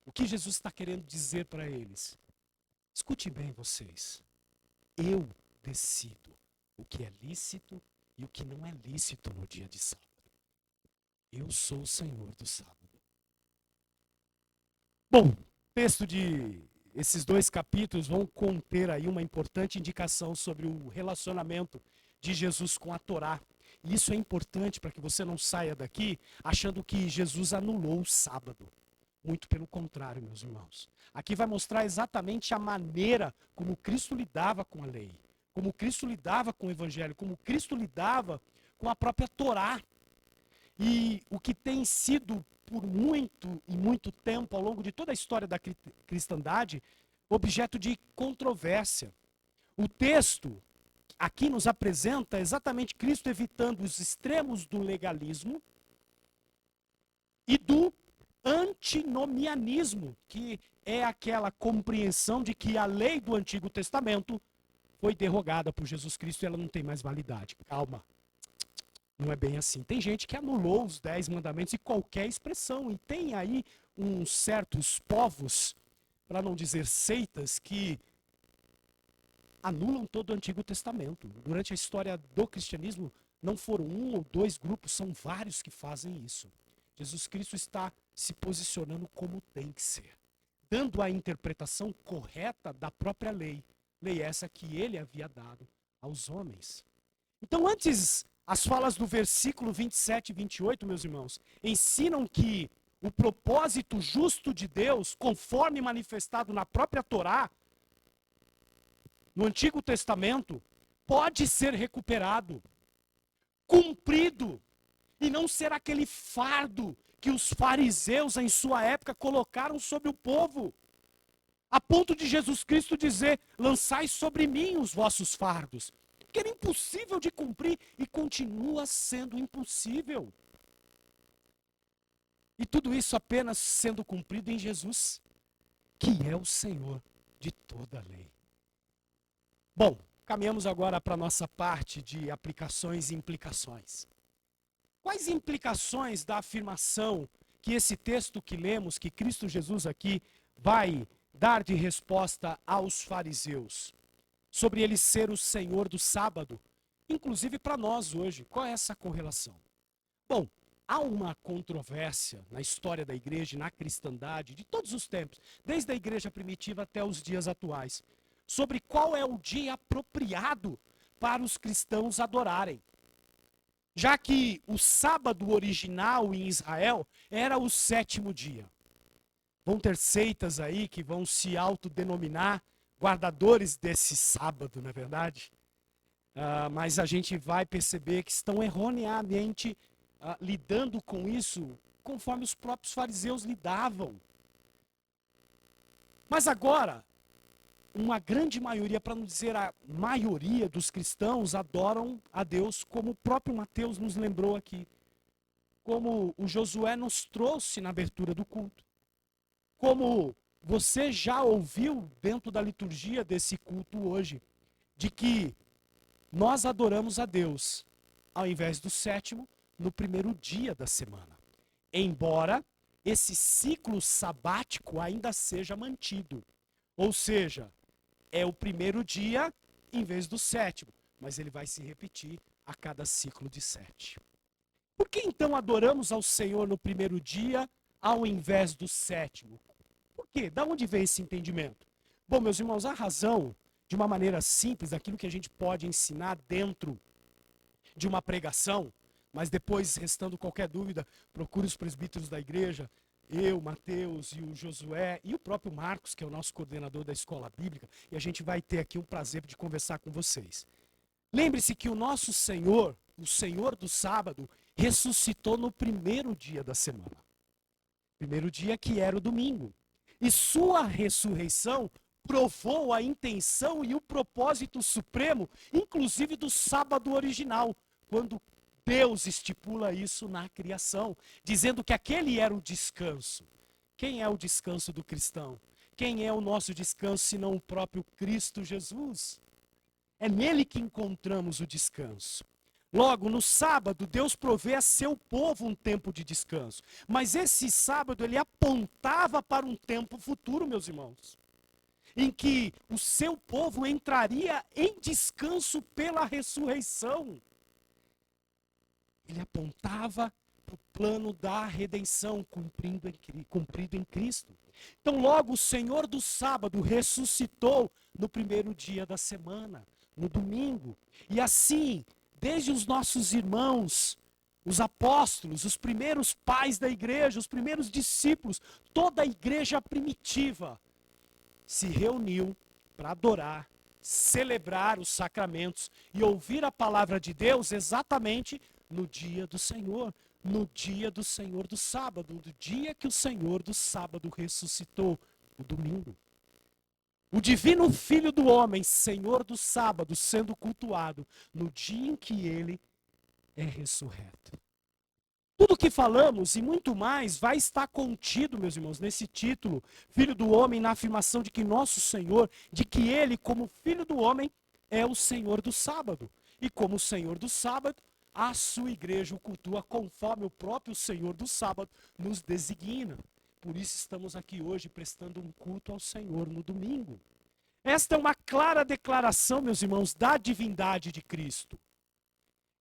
O que Jesus está querendo dizer para eles? Escute bem vocês. Eu decido o que é lícito e o que não é lícito no dia de sábado. Eu sou o Senhor do sábado. Bom, texto de esses 2 capítulos vão conter aí uma importante indicação sobre o relacionamento de Jesus com a Torá. E isso é importante para que você não saia daqui achando que Jesus anulou o sábado. Muito pelo contrário, meus irmãos. Aqui vai mostrar exatamente a maneira como Cristo lidava com a lei, como Cristo lidava com o evangelho, como Cristo lidava com a própria Torá. E o que tem sido por muito e muito tempo, ao longo de toda a história da cristandade, objeto de controvérsia. O texto aqui nos apresenta exatamente Cristo evitando os extremos do legalismo e do antinomianismo, que é aquela compreensão de que a lei do Antigo Testamento foi derrogada por Jesus Cristo e ela não tem mais validade. Calma. Não é bem assim. Tem gente que anulou os 10 mandamentos e qualquer expressão. E tem aí uns certos povos, para não dizer seitas, que anulam todo o Antigo Testamento. Durante a história do cristianismo, não foram 1 ou 2 grupos, são vários que fazem isso. Jesus Cristo está se posicionando como tem que ser, dando a interpretação correta da própria lei. Lei essa que ele havia dado aos homens. Então, antes, as falas do versículo 27 e 28, meus irmãos, ensinam que o propósito justo de Deus, conforme manifestado na própria Torá, no Antigo Testamento, pode ser recuperado, cumprido, e não ser aquele fardo que os fariseus em sua época colocaram sobre o povo, a ponto de Jesus Cristo dizer, lançai sobre mim os vossos fardos, que era impossível de cumprir e continua sendo impossível. E tudo isso apenas sendo cumprido em Jesus, que é o Senhor de toda a lei. Bom, caminhamos agora para a nossa parte de aplicações e implicações. Quais implicações da afirmação que esse texto que lemos, que Cristo Jesus aqui vai dar de resposta aos fariseus, sobre ele ser o Senhor do sábado, inclusive para nós hoje? Qual é essa correlação? Bom, há uma controvérsia na história da igreja e na cristandade de todos os tempos, desde a igreja primitiva até os dias atuais, sobre qual é o dia apropriado para os cristãos adorarem. já que o sábado original em Israel era o 7º dia. Vão ter seitas aí que vão se autodenominar guardadores desse sábado, não é verdade? Mas a gente vai perceber que estão erroneamente lidando com isso conforme os próprios fariseus lidavam. Mas agora, uma grande maioria, para não dizer a maioria dos cristãos, adoram a Deus, como o próprio Mateus nos lembrou aqui. Como o Josué nos trouxe na abertura do culto. Como você já ouviu dentro da liturgia desse culto hoje, de que nós adoramos a Deus, ao invés do 7º, no primeiro dia da semana. Embora esse ciclo sabático ainda seja mantido. Ou seja, é o primeiro dia em vez do 7º, mas ele vai se repetir a cada ciclo de 7. Por que então adoramos ao Senhor no primeiro dia ao invés do 7º? Por quê? Da onde vem esse entendimento? Bom, meus irmãos, a razão, de uma maneira simples, daquilo que a gente pode ensinar dentro de uma pregação, mas depois, restando qualquer dúvida, procure os presbíteros da igreja, eu, Mateus e o Josué e o próprio Marcos, que é o nosso coordenador da escola bíblica, e a gente vai ter aqui o prazer de conversar com vocês. Lembre-se que o nosso Senhor, o Senhor do sábado, ressuscitou no primeiro dia da semana. Primeiro dia que era o domingo. E sua ressurreição provou a intenção e o propósito supremo, inclusive do sábado original, quando Deus estipula isso na criação, dizendo que aquele era o descanso. Quem é o descanso do cristão? Quem é o nosso descanso, senão o próprio Cristo Jesus? É nele que encontramos o descanso. Logo, no sábado, Deus provê a seu povo um tempo de descanso. Mas esse sábado, ele apontava para um tempo futuro, meus irmãos, em que o seu povo entraria em descanso pela ressurreição. Ele apontava para o plano da redenção cumprido em Cristo. Então, logo, o Senhor do sábado ressuscitou no primeiro dia da semana, no domingo. E assim, desde os nossos irmãos, os apóstolos, os primeiros pais da igreja, os primeiros discípulos, toda a igreja primitiva se reuniu para adorar, celebrar os sacramentos e ouvir a palavra de Deus exatamente no dia do Senhor, no dia do Senhor do sábado, no dia que o Senhor do sábado ressuscitou, o domingo. O divino Filho do Homem, Senhor do sábado, sendo cultuado no dia em que ele é ressurreto. Tudo o que falamos e muito mais vai estar contido, meus irmãos, nesse título, Filho do Homem, na afirmação de que nosso Senhor, de que ele, como Filho do Homem, é o Senhor do sábado. E como Senhor do sábado, a sua igreja o cultua conforme o próprio Senhor do sábado nos designa. Por isso estamos aqui hoje prestando um culto ao Senhor no domingo. Esta é uma clara declaração, meus irmãos, da divindade de Cristo.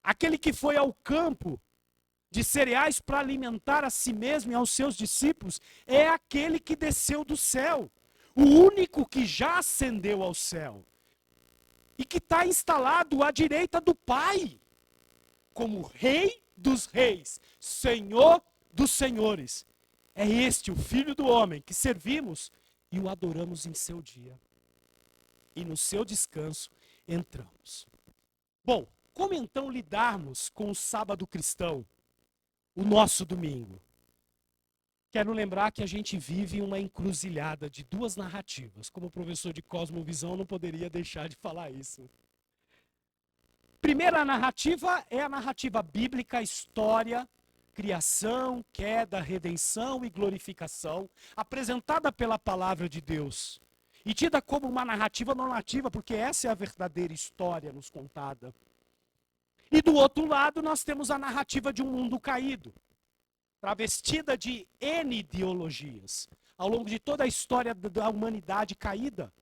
Aquele que foi ao campo de cereais para alimentar a si mesmo e aos seus discípulos é aquele que desceu do céu. O único que já ascendeu ao céu. E que está instalado à direita do Pai. Como Rei dos Reis, Senhor dos Senhores. É este o Filho do Homem que servimos e o adoramos em seu dia. E no seu descanso entramos. Bom, como então lidarmos com o sábado cristão, o nosso domingo? Quero lembrar que a gente vive uma encruzilhada de duas narrativas. Como professor de cosmovisão, não poderia deixar de falar isso. Primeira narrativa é a narrativa bíblica, história, criação, queda, redenção e glorificação, apresentada pela palavra de Deus. E tida como uma narrativa normativa, porque essa é a verdadeira história nos contada. E do outro lado, nós temos a narrativa de um mundo caído, travestida de N ideologias. Ao longo de toda a história da humanidade caída,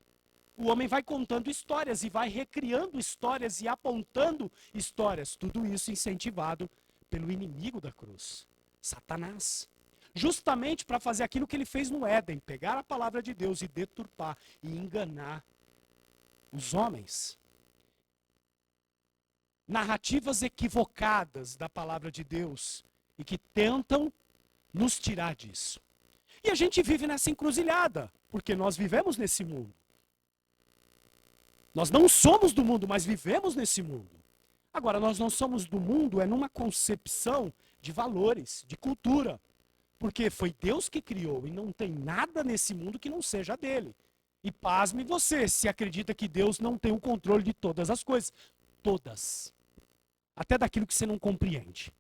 o homem vai contando histórias e vai recriando histórias e apontando histórias. Tudo isso incentivado pelo inimigo da cruz, Satanás. Justamente para fazer aquilo que ele fez no Éden, pegar a palavra de Deus e deturpar e enganar os homens. narrativas equivocadas da palavra de Deus e que tentam nos tirar disso. E a gente vive nessa encruzilhada, porque nós vivemos nesse mundo. Nós não somos do mundo, mas vivemos nesse mundo. Agora, nós não somos do mundo, é numa concepção de valores, de cultura. Porque foi Deus que criou e não tem nada nesse mundo que não seja dele. E pasme você, se acredita que Deus não tem o controle de todas as coisas. Todas. Até daquilo que você não compreende.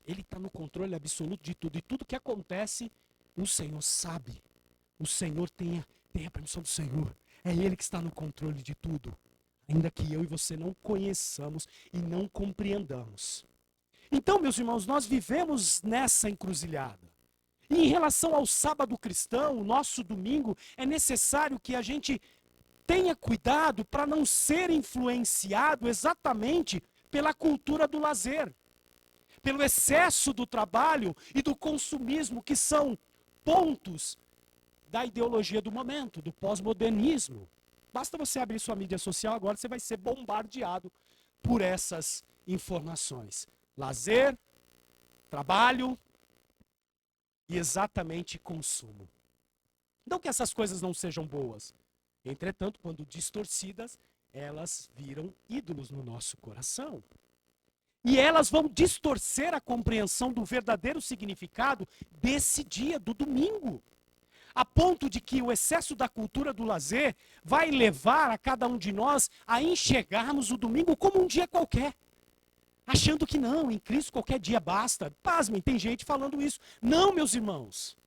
Ele está no controle absoluto de tudo. E tudo que acontece, o Senhor sabe. O Senhor tem a permissão do Senhor. É Ele que está no controle de tudo. Ainda que eu e você não conheçamos e não compreendamos. Então, meus irmãos, nós vivemos nessa encruzilhada. E em relação ao sábado cristão, o nosso domingo, é necessário que a gente tenha cuidado para não ser influenciado exatamente pela cultura do lazer, pelo excesso do trabalho e do consumismo, que são pontos da ideologia do momento, do pós-modernismo. Basta você abrir sua mídia social agora, você vai ser bombardeado por essas informações. Lazer, trabalho e exatamente consumo. Não que essas coisas não sejam boas. Entretanto, quando distorcidas, elas viram ídolos no nosso coração. E elas vão distorcer a compreensão do verdadeiro significado desse dia, do domingo. A ponto de que o excesso da cultura do lazer vai levar a cada um de nós a enxergarmos o domingo como um dia qualquer. Achando que não, em Cristo qualquer dia basta. Pasmem, tem gente falando isso. Não, meus irmãos.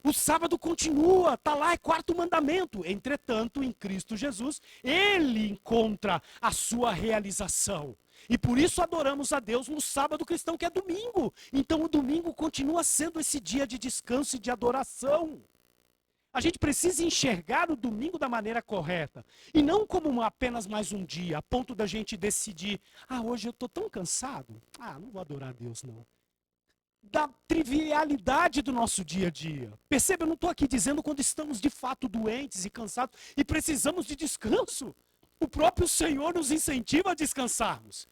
O sábado continua, está lá, é quarto mandamento. Entretanto, em Cristo Jesus, ele encontra a sua realização. E por isso adoramos a Deus no sábado cristão, que é domingo. Então o domingo continua sendo esse dia de descanso e de adoração. A gente precisa enxergar o domingo da maneira correta. E não como apenas mais um dia, a ponto da gente decidir, hoje eu estou tão cansado, não vou adorar a Deus não. Da trivialidade do nosso dia a dia. Perceba, eu não estou aqui dizendo quando estamos de fato doentes e cansados e precisamos de descanso. O próprio Senhor nos incentiva a descansarmos.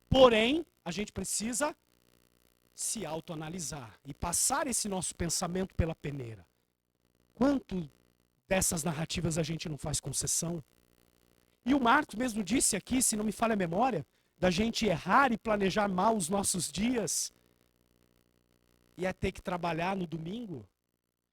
Porém, a gente precisa se autoanalisar e passar esse nosso pensamento pela peneira. Quanto dessas narrativas a gente não faz concessão? E o Marcos mesmo disse aqui, se não me falha a memória, da gente errar e planejar mal os nossos dias e ter que trabalhar no domingo.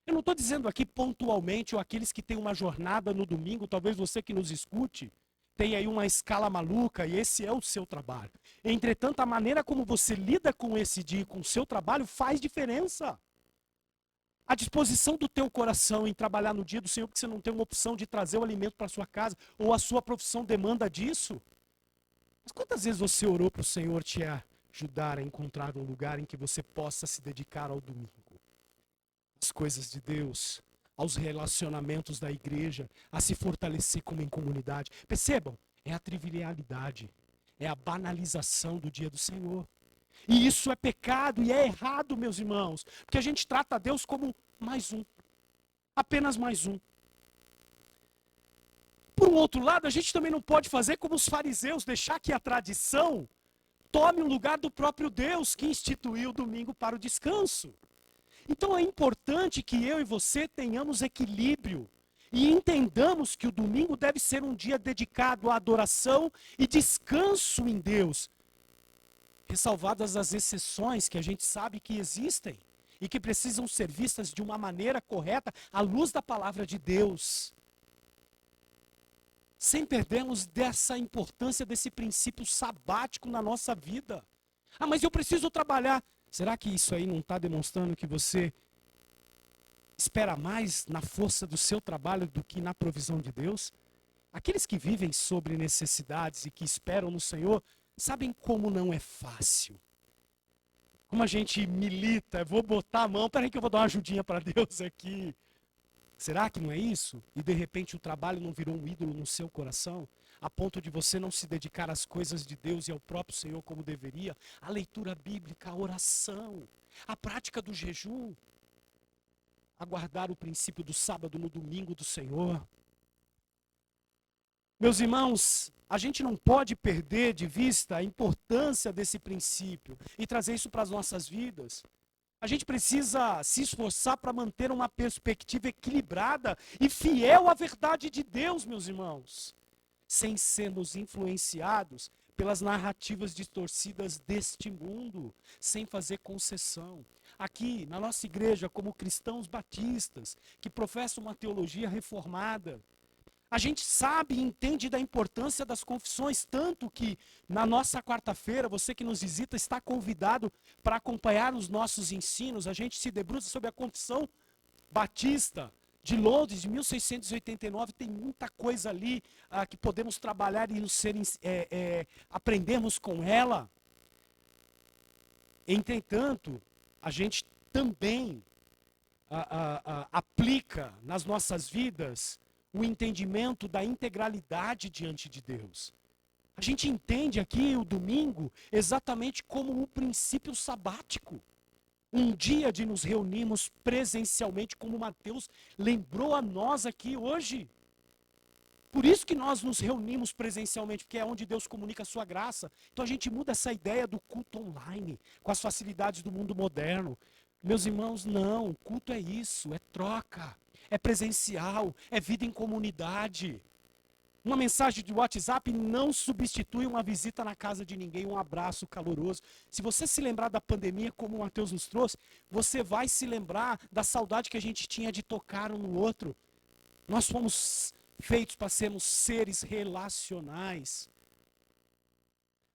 Eu não estou dizendo aqui pontualmente, ou aqueles que têm uma jornada no domingo, talvez você que nos escute, tem aí uma escala maluca e esse é o seu trabalho. Entretanto, a maneira como você lida com esse dia, com o seu trabalho, faz diferença. A disposição do teu coração em trabalhar no dia do Senhor, porque você não tem uma opção de trazer o alimento para sua casa, ou a sua profissão demanda disso. Mas quantas vezes você orou para o Senhor te ajudar a encontrar um lugar em que você possa se dedicar ao domingo? Às coisas de Deus, aos relacionamentos da igreja, a se fortalecer como em comunidade. Percebam, é a trivialidade, é a banalização do dia do Senhor. E isso é pecado e é errado, meus irmãos, porque a gente trata a Deus como mais um, apenas mais um. Por um outro lado, a gente também não pode fazer como os fariseus, deixar que a tradição tome o lugar do próprio Deus que instituiu o domingo para o descanso. Então é importante que eu e você tenhamos equilíbrio e entendamos que o domingo deve ser um dia dedicado à adoração e descanso em Deus, ressalvadas as exceções que a gente sabe que existem e que precisam ser vistas de uma maneira correta à luz da palavra de Deus. Sem perdermos dessa importância desse princípio sabático na nossa vida. Mas eu preciso trabalhar. Será que isso aí não está demonstrando que você espera mais na força do seu trabalho do que na provisão de Deus? Aqueles que vivem sobre necessidades e que esperam no Senhor, sabem como não é fácil. Como a gente milita, vou botar a mão, peraí que eu vou dar uma ajudinha para Deus aqui. Será que não é isso? E de repente o trabalho não virou um ídolo no seu coração? A ponto de você não se dedicar às coisas de Deus e ao próprio Senhor como deveria? A leitura bíblica, a oração, a prática do jejum, a guardar o princípio do sábado no domingo do Senhor. Meus irmãos, a gente não pode perder de vista a importância desse princípio e trazer isso para as nossas vidas. A gente precisa se esforçar para manter uma perspectiva equilibrada e fiel à verdade de Deus, meus irmãos, sem sermos influenciados pelas narrativas distorcidas deste mundo, sem fazer concessão. Aqui, na nossa igreja, como cristãos batistas, que professam uma teologia reformada, a gente sabe e entende da importância das confissões, tanto que na nossa quarta-feira, você que nos visita está convidado para acompanhar os nossos ensinos. A gente se debruça sobre a Confissão Batista de Londres, de 1689. Tem muita coisa ali que podemos trabalhar e aprendermos com ela. Entretanto, a gente também aplica nas nossas vidas o entendimento da integralidade diante de Deus. A gente entende aqui o domingo exatamente como um princípio sabático. Um dia de nos reunirmos presencialmente, como Mateus lembrou a nós aqui hoje. Por isso que nós nos reunimos presencialmente, porque é onde Deus comunica a sua graça. Então a gente muda essa ideia do culto online, com as facilidades do mundo moderno. Meus irmãos, não, culto é isso, é troca, é presencial, é vida em comunidade. Uma mensagem de WhatsApp não substitui uma visita na casa de ninguém, um abraço caloroso. Se você se lembrar da pandemia, como o Mateus nos trouxe, você vai se lembrar da saudade que a gente tinha de tocar um no outro. Nós fomos feitos para sermos seres relacionais.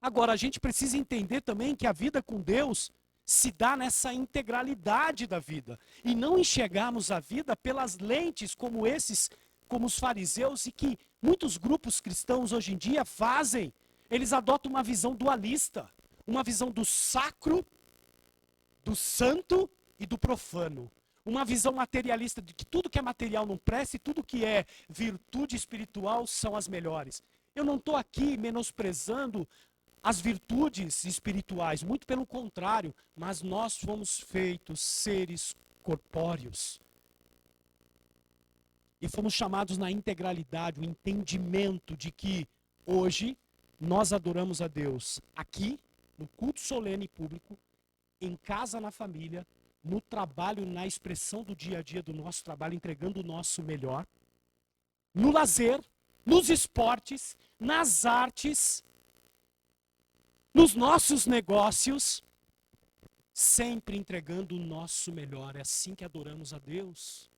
Agora, a gente precisa entender também que a vida com Deus se dá nessa integralidade da vida. E não enxergarmos a vida pelas lentes como os fariseus, e que muitos grupos cristãos hoje em dia fazem. Eles adotam uma visão dualista, uma visão do sacro, do santo e do profano. Uma visão materialista de que tudo que é material não presta e tudo que é virtude espiritual são as melhores. Eu não estou aqui menosprezando as virtudes espirituais, muito pelo contrário, mas nós fomos feitos seres corpóreos. E fomos chamados na integralidade, o entendimento de que hoje nós adoramos a Deus aqui, no culto solene público, em casa, na família, no trabalho, na expressão do dia a dia do nosso trabalho, entregando o nosso melhor, no lazer, nos esportes, nas artes, nos nossos negócios, sempre entregando o nosso melhor. É assim que adoramos a Deus.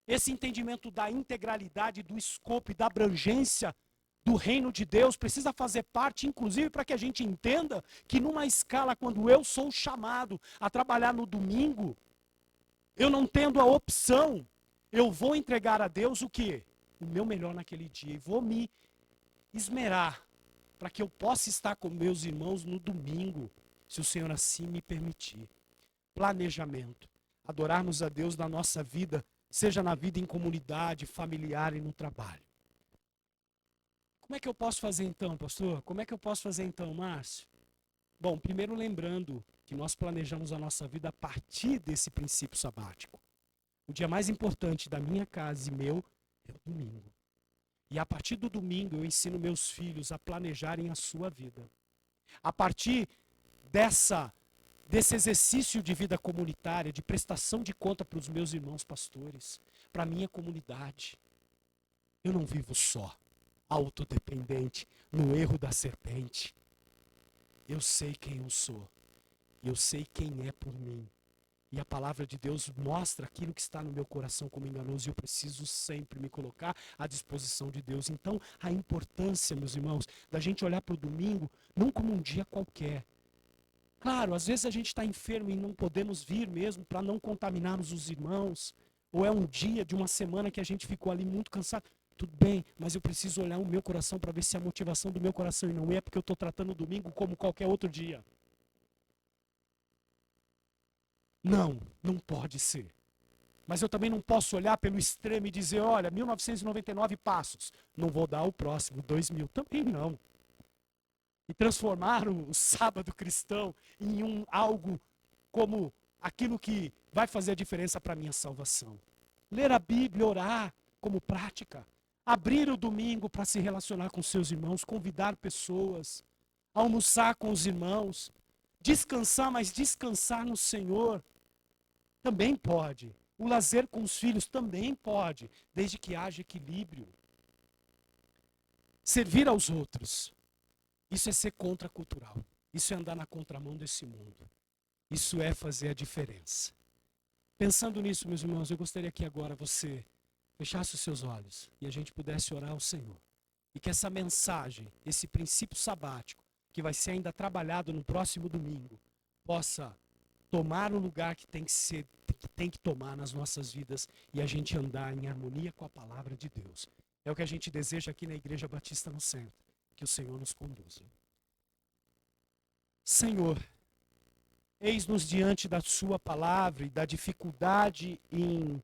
Esse entendimento da integralidade, do escopo e da abrangência do reino de Deus precisa fazer parte, inclusive, para que a gente entenda que numa escala, quando eu sou chamado a trabalhar no domingo, eu não tendo a opção, eu vou entregar a Deus o quê? O meu melhor naquele dia. E vou me esmerar para que eu possa estar com meus irmãos no domingo, se o Senhor assim me permitir. Planejamento. Adorarmos a Deus na nossa vida, seja na vida em comunidade, familiar e no trabalho. Como é que eu posso fazer então, pastor? Como é que eu posso fazer então, Márcio? Bom, primeiro lembrando que nós planejamos a nossa vida a partir desse princípio sabático. O dia mais importante da minha casa e meu é o domingo. E a partir do domingo eu ensino meus filhos a planejarem a sua vida. A partir desse exercício de vida comunitária, de prestação de conta para os meus irmãos pastores, para a minha comunidade. Eu não vivo só, autodependente, no erro da serpente. Eu sei quem eu sou. Eu sei quem é por mim. E a palavra de Deus mostra aquilo que está no meu coração como enganoso, e eu preciso sempre me colocar à disposição de Deus. Então, a importância, meus irmãos, da gente olhar para o domingo não como um dia qualquer. Claro, às vezes a gente está enfermo e não podemos vir mesmo para não contaminarmos os irmãos. Ou é um dia de uma semana que a gente ficou ali muito cansado. Tudo bem, mas eu preciso olhar o meu coração para ver se a motivação do meu coração e não é porque eu estou tratando o domingo como qualquer outro dia. Não pode ser. Mas eu também não posso olhar pelo extremo e dizer, olha, 1999 passos, não vou dar o próximo, 2000, também não. E transformar o sábado cristão em algo como aquilo que vai fazer a diferença para a minha salvação. Ler a Bíblia, orar como prática. abrir o domingo para se relacionar com seus irmãos, convidar pessoas, almoçar com os irmãos, descansar, mas descansar no Senhor também pode. O lazer com os filhos também pode, desde que haja equilíbrio. Servir aos outros, isso é ser contracultural. Isso é andar na contramão desse mundo. Isso é fazer a diferença. Pensando nisso, meus irmãos, eu gostaria que agora você fechasse os seus olhos e a gente pudesse orar ao Senhor. E que essa mensagem, esse princípio sabático, que vai ser ainda trabalhado no próximo domingo, possa tomar o lugar que tem que tomar nas nossas vidas e a gente andar em harmonia com a palavra de Deus. É o que a gente deseja aqui na Igreja Batista no Centro. Que o Senhor nos conduza. Senhor, eis-nos diante da sua palavra e da dificuldade em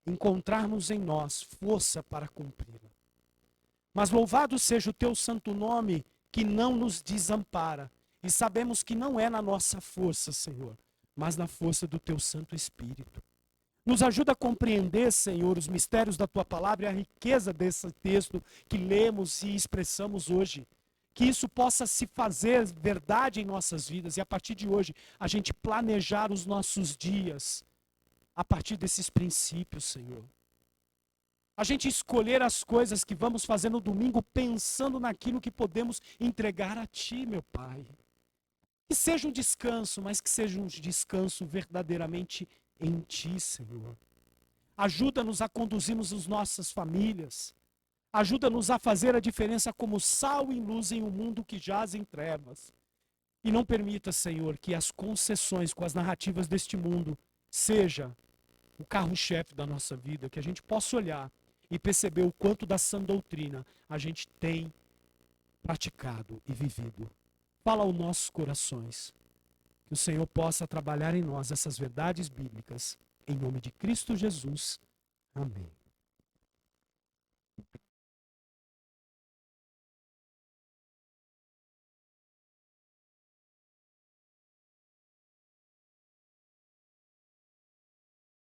encontrarmos em nós força para cumpri-la. Mas louvado seja o teu santo nome, que não nos desampara. E sabemos que não é na nossa força, Senhor, mas na força do teu Santo Espírito. Nos ajuda a compreender, Senhor, os mistérios da tua palavra e a riqueza desse texto que lemos e expressamos hoje. Que isso possa se fazer verdade em nossas vidas e a partir de hoje a gente planejar os nossos dias a partir desses princípios, Senhor. A gente escolher as coisas que vamos fazer no domingo pensando naquilo que podemos entregar a Ti, meu Pai. Que seja um descanso, mas que seja um descanso verdadeiramente em Ti, Senhor. Ajuda-nos a conduzirmos as nossas famílias. Ajuda-nos a fazer a diferença como sal e luz em um mundo que jaz em trevas. E não permita, Senhor, que as concessões com as narrativas deste mundo seja o carro-chefe da nossa vida, que a gente possa olhar e perceber o quanto da sã doutrina a gente tem praticado e vivido. Fala aos nossos corações. Que o Senhor possa trabalhar em nós essas verdades bíblicas. Em nome de Cristo Jesus. Amém.